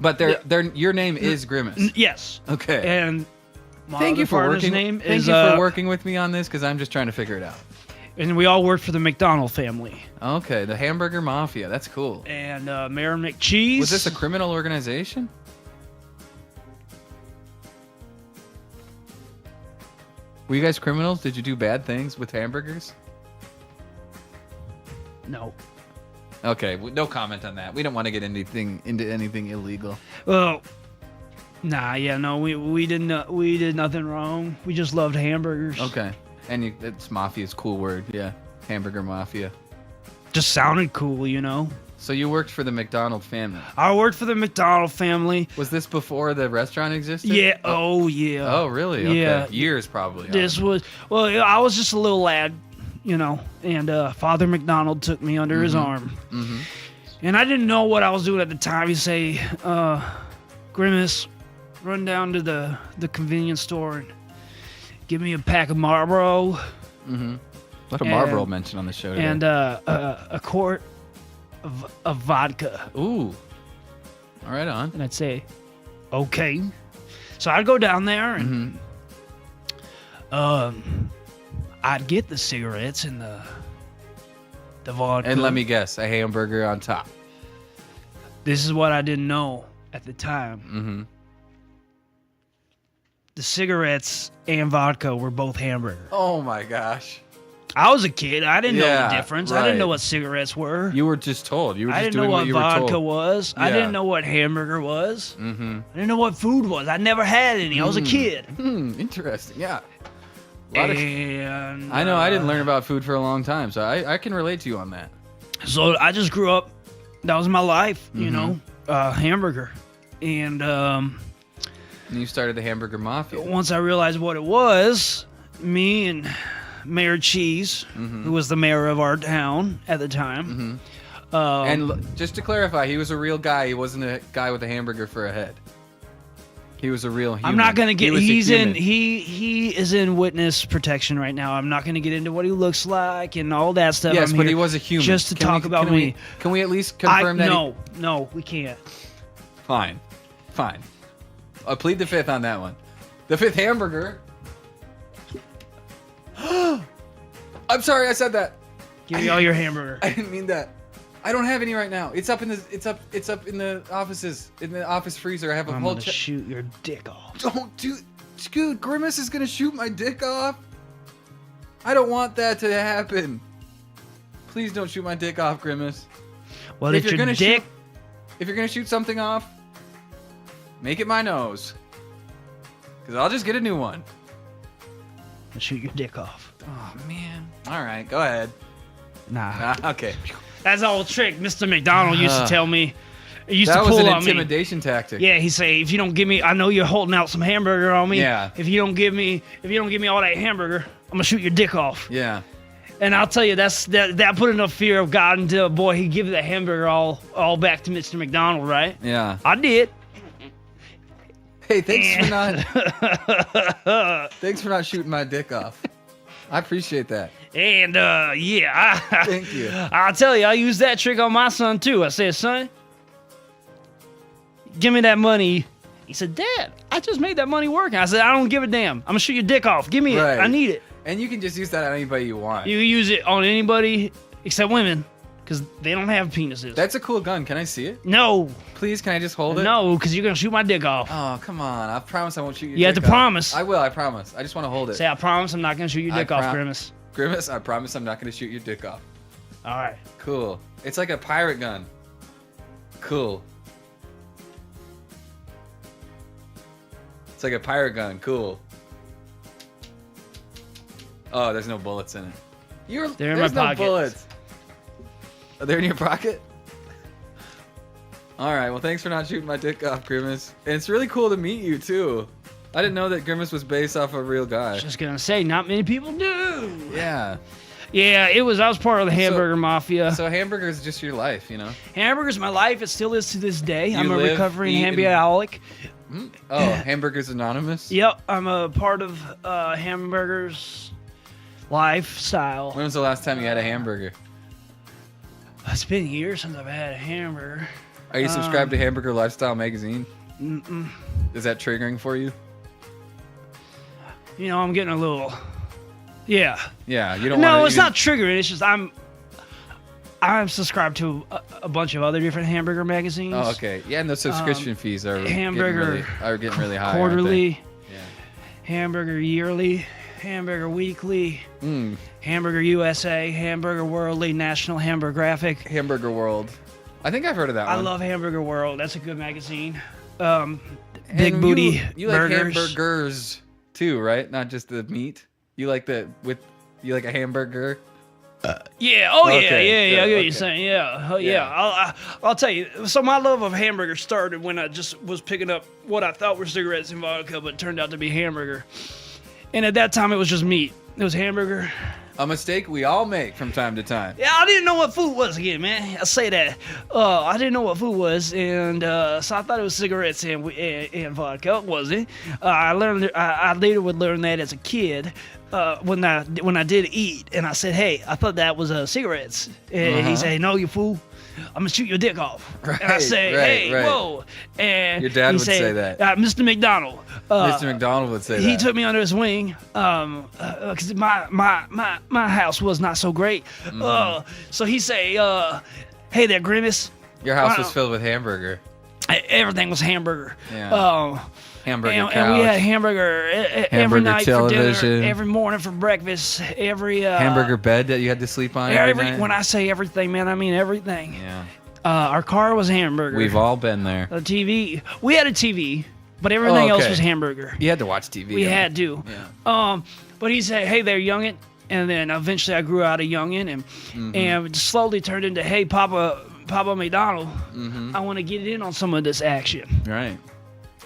But your name is Grimace. yes. Okay. And My Thank other you for partner's working. name Thank is, you for working with me on this because I'm just trying to figure it out. and we all work for the McDonald family. Okay, the Hamburger Mafia. That's cool. And Mayor McCheese. Was this a criminal organization? Were you guys criminals? Did you do bad things with hamburgers? No. Okay, no comment on that. We don't want to get into anything illegal. Well, nah, yeah, no, we did nothing wrong. We just loved hamburgers. Okay, and it's mafia's cool word. Yeah, Hamburger Mafia. Just sounded cool, you know. So you worked for the McDonald family. I worked for the McDonald family. Was this before the restaurant existed? Yeah. Oh, yeah. Oh, really? Okay. Yeah. Years probably. This was, well, I was just a little lad, you know, and Father McDonald took me under his arm. Mm-hmm. And I didn't know what I was doing at the time. He'd say, Grimace, run down to the convenience store and give me a pack of Marlboro. Mm-hmm. What a Marlboro mention on the show today. And a quart of vodka. Ooh. All right, on. And I'd say, okay. So I'd go down there and I'd get the cigarettes and the vodka. And let me guess, a hamburger on top. This is what I didn't know at the time. Mm-hmm. The cigarettes and vodka were both hamburger. Oh my gosh. I was a kid. I didn't know Yeah, the difference. right. I didn't know what cigarettes were. You were just told. You were I just didn't know doing what what you were vodka told. was. I Yeah. didn't know what hamburger was. Mm-hmm. I didn't know what food was. I never had any. I was a kid. Interesting. Yeah. A lot of And I know I didn't learn about food for a long time, so I can relate to you on that. So I just grew up. That was my life, you Mm-hmm. know, hamburger. And And you started the Hamburger Mafia. once I realized what it was, me and Mayor Cheese, who was the mayor of our town at the time. And just to clarify, he was a real guy. He wasn't a guy with a hamburger for a head. He was a real human. I'm not gonna get. He was a He's in. human. He is in witness protection right now. I'm not gonna get into what he looks like and all that stuff. Yes, I'm but here he was a human. just to talk about can me. Can we at least confirm that? No, we can't. Fine. I'll plead the fifth on that one. The fifth hamburger. I'm sorry, I said that. Give me all your hamburger. I didn't mean that. I don't have any right now. It's up in the offices, in the office freezer. I have a I'm whole gonna shoot your dick off. Don't do, dude. Grimace is gonna shoot my dick off. I don't want that to happen. Please don't shoot my dick off, Grimace. Well, If it's you're your gonna dick. If you're gonna shoot something off, make it my nose. Cause I'll just get a new one. I'll shoot your dick off. Oh man. All right, go ahead. Nah. Okay. That's the old trick Mr. McDonald used to tell me. He used That to was pull an on me. intimidation tactic. Yeah, he say, if you don't give me, I know you're holding out some hamburger on me. Yeah. If you don't give me all that hamburger, I'm gonna shoot your dick off. Yeah. And I'll tell you, that put enough fear of God into a boy. He give the hamburger all back to Mr. McDonald, right? Yeah. I did. Hey, thanks for not shooting my dick off. I appreciate that. And yeah, Thank you. I'll tell you, I use that trick on my son too. I said, son, give me that money. He said, Dad, I just made that money work. I said, I don't give a damn. I'm gonna shoot your dick off. Give me Right. it. I need it. And you can just use that on anybody you want. You use it on anybody except women, because they don't have penises. That's a cool gun. Can I see it? No, Please, can I just hold it? no, because you're gonna shoot my dick off. Oh, come on. I promise I won't shoot your You have dick to off. promise. I will, I promise. I just want to hold it. Say, I promise I'm not gonna shoot your dick off, prom- Grimace. Grimace, I promise I'm not going to shoot your dick off. All right. Cool. It's like a pirate gun. Cool. It's like a pirate gun. Cool. Oh, there's no bullets in it. They're in there's my no pocket. bullets. Are they in your pocket? All right. Well, thanks for not shooting my dick off, Grimace. And it's really cool to meet you too. I didn't know that Grimace was based off a real guy. Just gonna say, not many people do. Yeah. Yeah, I was part of the hamburger mafia. So hamburger is just your life, you know? Hamburger's my life. It still is to this day. I'm a live, recovering eat, and- hamburgeraholic. Oh, Hamburgers Anonymous? Yep, I'm a part of hamburgers lifestyle. When was the last time you had a hamburger? It's been years since I've had a hamburger. Are you subscribed to Hamburger Lifestyle magazine? Mm-mm. Is that triggering for you? I'm getting a little. Yeah. Yeah, you don't. No, it's not triggering. It's just I'm subscribed to a bunch of other different hamburger magazines. Oh, okay. Yeah, and the subscription fees are hamburger getting really high. Quarterly. Yeah. Hamburger Yearly, Hamburger Weekly, Hamburger USA, Hamburger Worldly, National Hamburger Graphic. Hamburger World. I think I've heard of that one. I love Hamburger World. That's a good magazine. Big booty you like burgers. hamburgers too, right? Not just the meat. You like you like a hamburger? Yeah. Oh, Okay, yeah. I get what good, you're saying. Yeah. Oh, yeah. Yeah. I'll tell you. So my love of hamburger started when I just was picking up what I thought were cigarettes and vodka, but it turned out to be hamburger. And at that time, it was just meat. It was hamburger. A mistake we all make from time to time. Yeah, I didn't know what food was again, man. I say that. I didn't know what food was, and so I thought it was cigarettes and vodka. It wasn't. I later would learn that as a kid when I did eat, and I said, "Hey, I thought that was cigarettes." And he said, "No, you fool. I'm gonna shoot your dick off." Right, and I say, "Hey, whoa!" And your dad he would said, say that. Mr. McDonald. Mr. McDonald would say that. He took me under his wing, because my house was not so great. So he say, "Hey there, Grimace." Your house was filled with hamburger. Everything was hamburger. Yeah. Hamburger couch. And we had hamburger every night television. for dinner, every morning for breakfast, every hamburger bed that you had to sleep on every night. When I say everything, man, I mean everything. Yeah. Our car was hamburger. We've all been there. The TV, we had a TV, but everything else was hamburger. You had to watch TV. We had to. Yeah. But he said, "Hey there, youngin," and then eventually I grew out of youngin, and it slowly turned into, "Hey, Papa McDonald, I want to get in on some of this action." Right.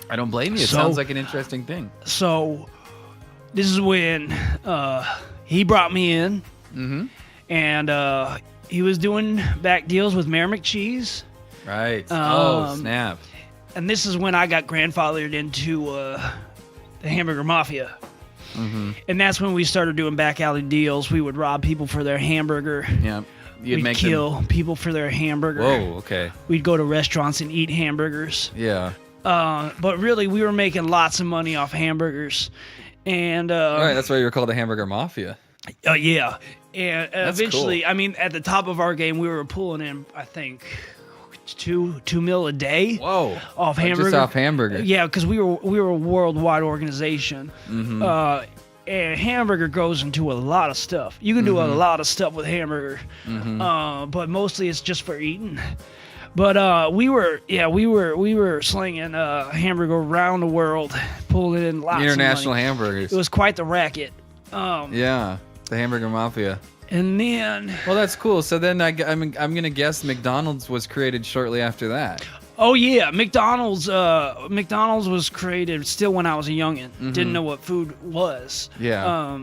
I don't blame you. It sounds like an interesting thing. So this is when he brought me in, and he was doing back deals with Mayor McCheese. Right. Snap. And this is when I got grandfathered into the Hamburger Mafia. And that's when we started doing back alley deals. We would rob people for their hamburger. Yeah. We'd kill people for their hamburger. Whoa, okay. We'd go to restaurants and eat hamburgers. Yeah. But really, we were making lots of money off hamburgers. And right, that's why you were called the Hamburger Mafia. Yeah. And eventually, cool. I mean, at the top of our game, we were pulling in, I think, $2 million a day. Whoa. Off hamburger. Just off hamburger. Yeah, because we were a worldwide organization. And hamburger goes into a lot of stuff. You can do a lot of stuff with hamburger, but mostly it's just for eating. But we were slinging hamburger around the world, pulling in lots International of money. hamburgers. It was quite the racket. Yeah, the Hamburger Mafia. And then, well, that's cool. So then I'm gonna guess McDonald's was created shortly after that. oh yeah, McDonald's was created still when I was a youngin'. Didn't know what food was. Yeah.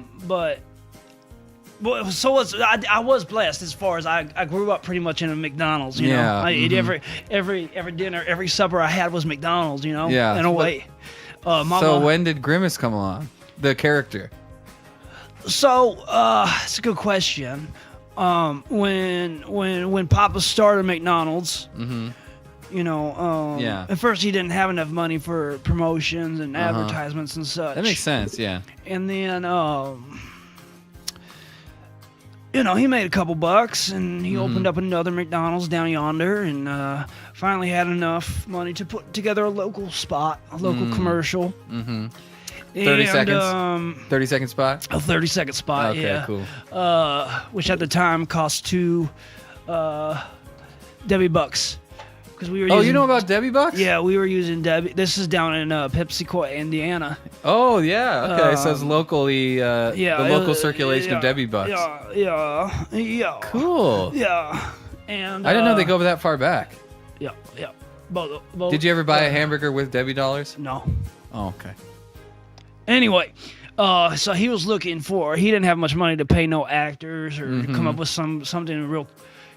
Well, so I was blessed as far as I grew up pretty much in a McDonald's. You know, I ate every dinner, every supper I had was McDonald's. You know, Yeah. in a way. Mama, So when did Grimace come along? The character. So it's a good question. When Papa started McDonald's, you know, Yeah. at first he didn't have enough money for promotions and advertisements and such. That makes sense. Yeah. And then, you know, he made a couple bucks and he opened up another McDonald's down yonder and finally had enough money to put together a local spot, a local commercial. 30 seconds? 30-second spot? A 30-second spot, Okay, yeah. cool. Which at the time cost $2 Debbie Bucks. Because we were Oh, using, you know about Debbie Bucks? Yeah, we were using Debbie. This is down in Pepsico, Indiana. Oh, yeah. Okay, so it's locally, the local circulation of yeah, Debbie Bucks. Yeah. Cool. Yeah. And I didn't know they go that far back. Yeah. Both, Did you ever buy a hamburger with Debbie dollars? No. Oh, okay. Anyway, so he was looking for. He didn't have much money to pay no actors or to come up with something real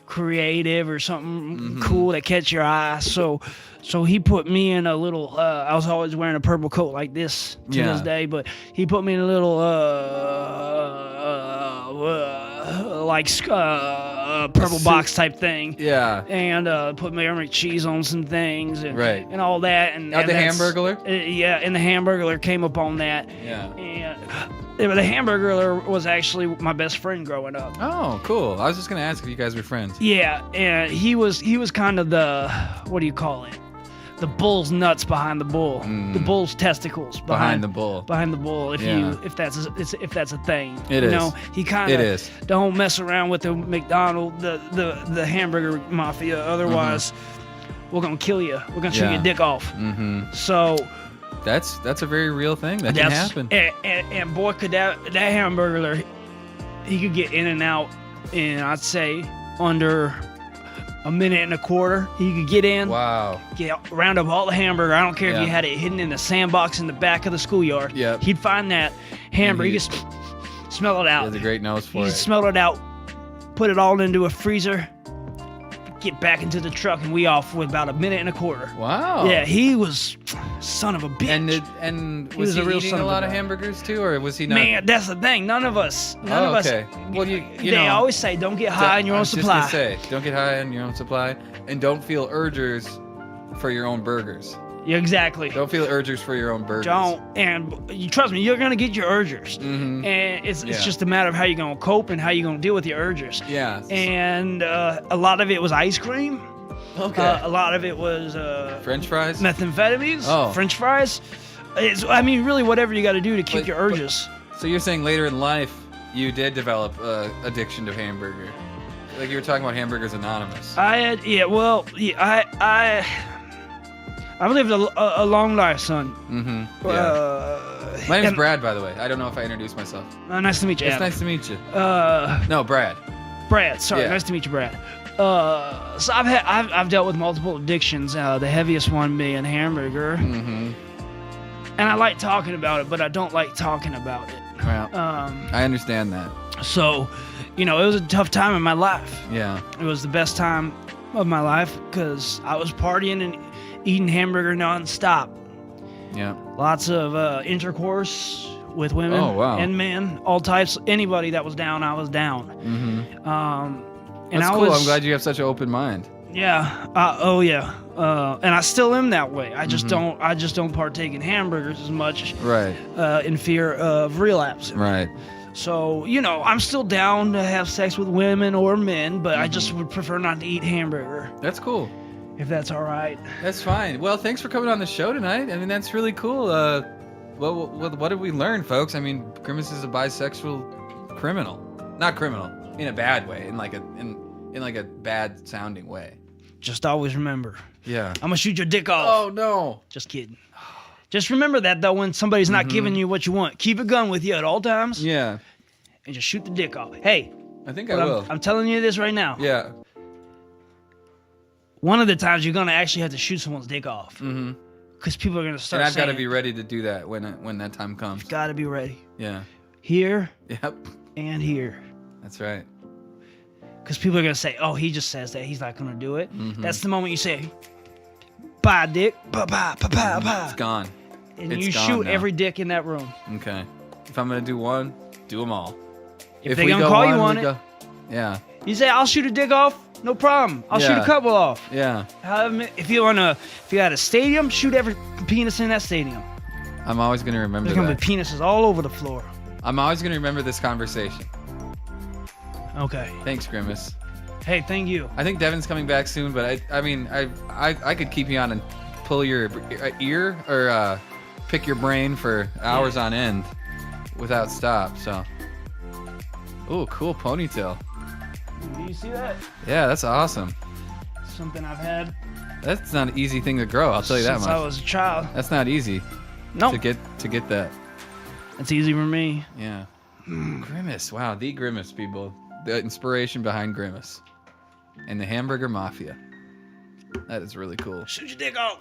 creative or something cool that catch your eye. So he put me in a little. I was always wearing a purple coat like this to this day, but he put me in a little purple box type thing. Yeah. And put marinara cheese on some things and Right. and all that. And The Hamburglar? Yeah, and the Hamburglar came up on that. Yeah. And the Hamburglar was actually my best friend growing up. Oh, cool. I was just gonna ask if you guys were friends. Yeah, and he was kind of the, what do you call it? The bull's nuts behind the bull. The bull's testicles Behind the bull. Behind the bull. If that's a thing. It you is. know, he kind It of is. don't mess around with the McDonald, the hamburger mafia. Otherwise, we're gonna kill you. We're gonna chew your dick off. So That's a very real thing that can happen. And boy, could that Hamburglar, he could get in and out in, I'd say, under a minute and a quarter. He could get in, Wow. round up all the hamburger. I don't care if Yeah. you had it hidden in the sandbox in the back of the schoolyard. Yep. He'd find that hamburger. He could smell it He out. has a great nose for He it. smelled it out, put it all into a freezer, get back into the truck, and we off with about a minute and a quarter. Wow. Yeah, he was son of a bitch. And was he a real eating son a of a lot of gun. hamburgers too, or was he not? Man, that's the thing. None of us. Okay. Well, you They know, always say, don't get high on your I own was just supply. gonna say, don't get high on your own supply, and don't feel urgers for your own burgers. Yeah, exactly. Don't feel urgers for your own burgers. Don't. And you trust me, you're gonna get your urgers. Mm-hmm. And it's Yeah. just a matter of how you're gonna cope and how you're gonna deal with your urgers. Yeah. And a lot of it was ice cream. Okay. A lot of it was French fries. methamphetamines, Oh. French fries. I mean, really, whatever you got to do to keep But- your urges. So you're saying later in life you did develop addiction to hamburger, like you were talking about Hamburgers Anonymous. I I've lived a long life, son. Mm-hmm. Yeah. My name's and- Brad, by the way. I don't know if I introduced myself. Nice to meet you, It's Adam. nice to meet you. Uh, No, Brad. Brad. Sorry, Yeah. nice to meet you, Brad. So I've dealt with multiple addictions. The heaviest one being hamburger, Mm-hmm. and I like talking about it, but I don't like talking about it. Well, I understand that. So, it was a tough time in my life. Yeah. It was the best time of my life because I was partying and eating hamburger nonstop. Yeah. Lots of intercourse with women Oh, wow. and men, all types. Anybody that was down, I was down. Mm-hmm. And That's I cool. was, I'm glad you have such an open mind. Yeah. Oh yeah. And I still am that way. I just don't. I just don't partake in hamburgers as much. Right. In fear of relapse. Right. So I'm still down to have sex with women or men, but I just would prefer not to eat hamburger. That's cool. If that's all right. That's fine. Well, thanks for coming on the show tonight. I mean, that's really cool. Well, what did we learn, folks? I mean, Grimace is a bisexual criminal. Not criminal in a bad way, in like a bad sounding way. Just always remember, Yeah. I'm gonna shoot your dick off. Oh no. Just kidding. Just remember that though, when somebody's not giving you what you want, keep a gun with you at all times, Yeah. and just shoot the dick off. Hey, I think but I will. I'm telling you this right now. Yeah. One of the times you're gonna actually have to shoot someone's dick off, Mm-hmm. because people are gonna start. And I've got to saying, be ready to do that when that time comes. Gotta be ready. Yeah. Here Yep. and here. That's right. Because people are gonna say, "Oh, he just says that. He's not gonna do it." Mhm. That's the moment you say, "Bye, dick. Bye, bye, bye, bye, bye." It's gone. And It's you gone shoot now. every dick in that room. Okay. If I'm gonna do one, do them all. If they we gonna go call you one, on we it. go- Yeah. You say, "I'll shoot a dick off. No problem. I'll shoot Yeah. a couple off." Yeah. If you're at a stadium, shoot every penis in that stadium. I'm always gonna remember There's gonna that. be penises all over the floor. I'm always gonna remember this conversation. Okay. Thanks, Grimace. Hey, thank you. I think Devin's coming back soon, but I could keep you on and pull your ear or pick your brain for hours on end without stop. So, ooh, cool ponytail. Do you see that? Yeah, that's awesome. Something I've had That's not an easy thing to grow. I'll tell you that since much. I was a child. That's not easy No, to get that. it's easy for me. Yeah. Grimace. Wow, the Grimace, people. The inspiration behind Grimace. And the Hamburger Mafia. That is really cool. Shoot your dick off.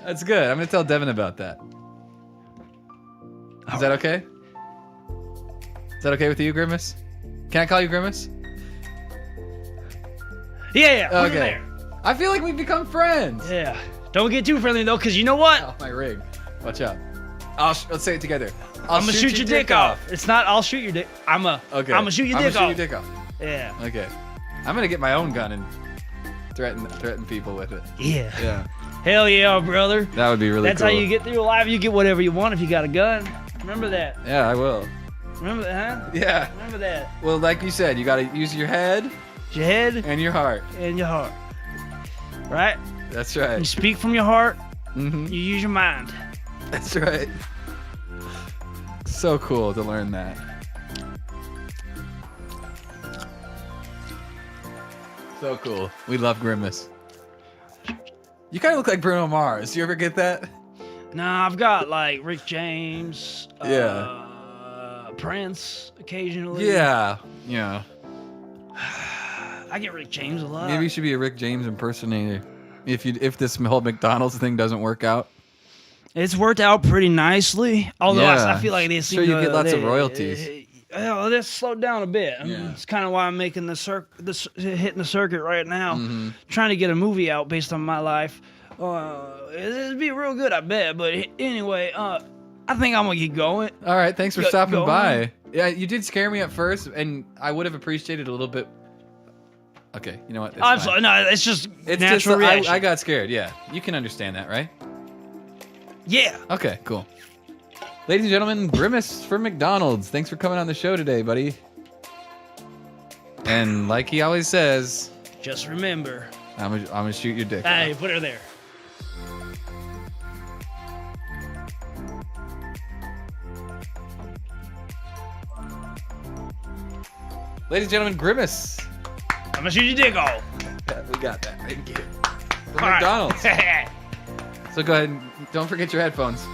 That's good. I'm going to tell Devin about that. Is that okay? Is that okay with you, Grimace? Can I call you Grimace? Yeah, put it Okay. there. I feel like we've become friends. Yeah. Don't get too friendly though, because you know what? Oh, my rig. Watch out. Let's say it together. I'm gonna shoot your dick off. It's not I'll shoot your dick. Okay. I'm gonna shoot your I'm dick gonna off. shoot your dick off. Yeah. Okay. I'm gonna get my own gun and threaten people with it. Yeah. Yeah. Hell yeah, brother. That would be really That's cool. how you get through life. You get whatever you want if you got a gun. Remember that. Yeah, I will. Remember that, huh? Yeah. Remember that. Well, like you said, you gotta use your head Your head and your heart. and your heart. Right? That's You right. speak from your heart. Mm-hmm. You use your mind. That's right. So cool to learn that. So cool. We love Grimace. You kind of look like Bruno Mars. You ever get that? Nah, I've got like Rick James. Yeah. Prince occasionally. Yeah. Yeah. I get Rick James a lot. Maybe you should be a Rick James impersonator. If this whole McDonald's thing doesn't work out. It's worked out pretty nicely. Although Yeah. I feel like they seem Sure, you to, get lots of they- royalties. Well, that's slowed down a bit. Yeah. It's kind of why I'm making hitting the circuit right now, Mm-hmm. trying to get a movie out based on my life. It'd be real good, I bet. But anyway, I think I'm gonna get going. All right, thanks for Go- stopping go by. on. Yeah, you did scare me at first, and I would have appreciated a little bit. Okay, you know what? It's I'm fine. sorry. No, it's just It's natural just reaction. I got scared. Yeah, you can understand that, right? Yeah. Okay, cool. Ladies and gentlemen, Grimace from McDonald's. Thanks for coming on the show today, buddy. And like he always says, Just remember. I'm gonna shoot your dick. Hey, put her there. Ladies and gentlemen, Grimace. I'm gonna shoot your dick off. Yeah, we got that. Thank you. From All right. McDonald's. So go ahead and don't forget your headphones.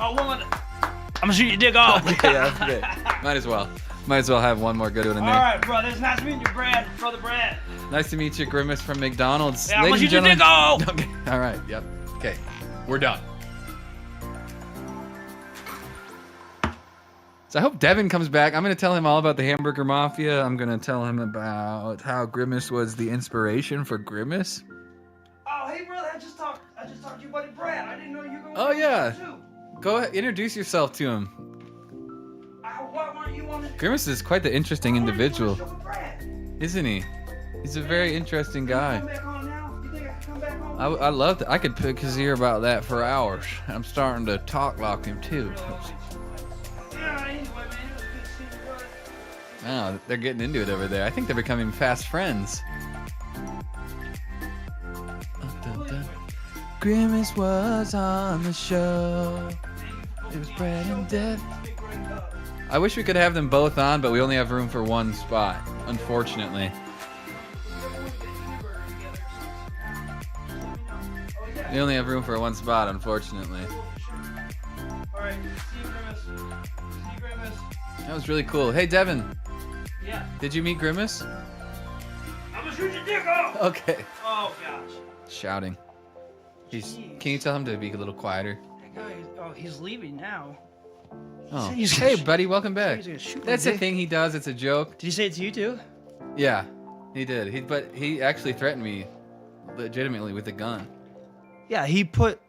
Oh, woman. I'm gonna shoot your dick off. Yeah, okay. Might as well. Might as well have one more good one in All there. right, brothers. Nice meeting you, Brother Brad. Nice to meet you, Grimace from McDonald's. Yeah, I'm gonna Ladies shoot your and dick off. gentlemen- Okay. All right. Yep. Okay. We're done. So I hope Devin comes back. I'm going to tell him all about the Hamburger Mafia. I'm going to tell him about how Grimace was the inspiration for Grimace. Oh, hey, brother. I just talked to your buddy Brad. I didn't know you were going Oh, to yeah. too. Go ahead, introduce yourself to him. Why weren't you on the Grimace is quite the interesting individual, show with Brad? isn't he? He's a very interesting guy. Come back on now? You think I can come back on? I love that. I could pick his ear about that for hours. I'm starting to talk like him too. Yeah, anyway, man. It was good seeing you, brother. Oh, they're getting into it over there. I think they're becoming fast friends. Grimace was on the show. It was Brad and Dev. I wish we could have them both on, but we only have room for one spot, unfortunately. We only have room for one spot, unfortunately. All right. See you, Grimace. See you, Grimace. That was really cool. Hey, Devin, Yeah. did you meet Grimace? I'm gonna shoot your dick off. Okay. Oh gosh. Shouting. Jeez. Can you tell him to be a little quieter? That guy. Oh, he's leaving now. Oh. He's gonna Hey, sh- buddy, welcome back. He's gonna shoot my That's the dick. thing he does. It's a joke. Did he say it to you too? Yeah, he did. But he actually threatened me, legitimately, with a gun. Yeah. He put.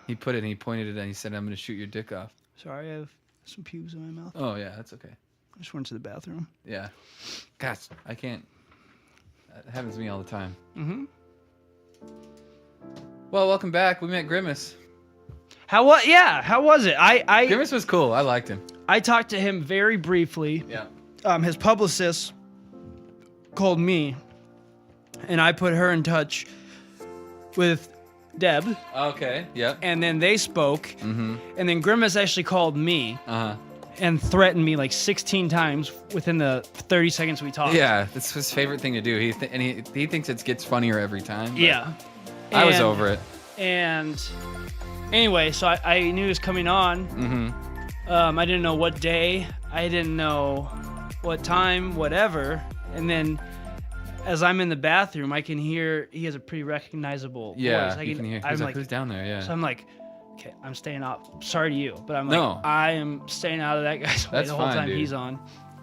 He put it and he pointed it and he said, "I'm gonna shoot your dick off." Sorry, I have some pubes in my mouth. Oh yeah, that's okay. I just went to the bathroom. Yeah. Gosh, I can't. That happens to me all the time. Mm-hmm. Well, welcome back. We met Grimace. How was? Yeah. How was it? I Grimace was cool. I liked him. I talked to him very briefly. Yeah. His publicist called me, and I put her in touch with Deb, Okay. Yep. and then they spoke, Mm-hmm. and then Grimace actually called me Uh-huh. and threatened me like 16 times within the 30 seconds we talked. Yeah, that's his favorite thing to do. He thinks it gets funnier every time. but Yeah. I was And- over it. And anyway, so I knew he was coming on. Mm-hmm. I didn't know what day. I didn't know what time, whatever. And then as I'm in the bathroom, I can hear he has a pretty recognizable Yeah, voice. you can hear. I'm He's like, like, who's down there? Yeah. so I'm like, okay, I'm staying out. Sorry to you, but I'm like, No. I am staying out of that guy's way That's the whole fine, time dude. he's on.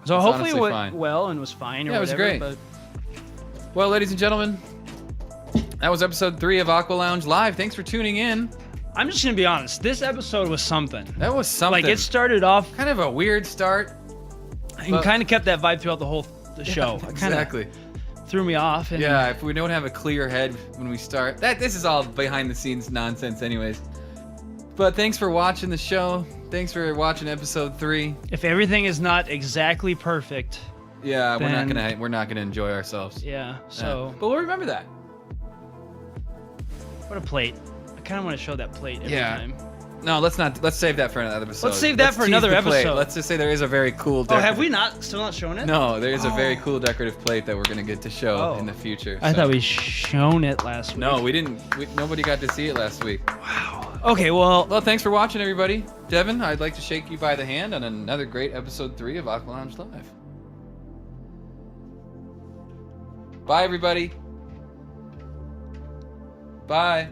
So That's hopefully it honestly went fine. well and was fine or Yeah, it was whatever. great. But Well, ladies and gentlemen, that was episode 3 of Aqua Lounge Live. Thanks for tuning in. I'm just gonna be honest. This episode was something. That was something. Like it started off kind of a weird start. and But- kind of kept that vibe throughout the whole the show. It kinda Exactly. threw me off. And Yeah, if we don't have a clear head when we start, this is all behind the scenes nonsense, anyways. But thanks for watching the show. Thanks for watching episode 3. if everything is not exactly perfect, Yeah, Then- we're not gonna enjoy ourselves. yeah. So but we'll remember that. what a plate! I kind of want to show that plate every Yeah. time. No, let's not. Let's save that for another episode. Let's save that for tease another the plate. episode. Let's just say there is a very cool. Oh, Decorative, have we still not shown it? No, there is a very cool decorative plate that we're gonna get to show Oh. in the future. I so- thought we shown it last week. No, we didn't. Nobody got to see it last week. Wow. Okay, well, Well, thanks for watching, everybody. Devin, I'd like to shake you by the hand on another great episode 3 of Aqua Lounge Live. Bye, everybody. Bye.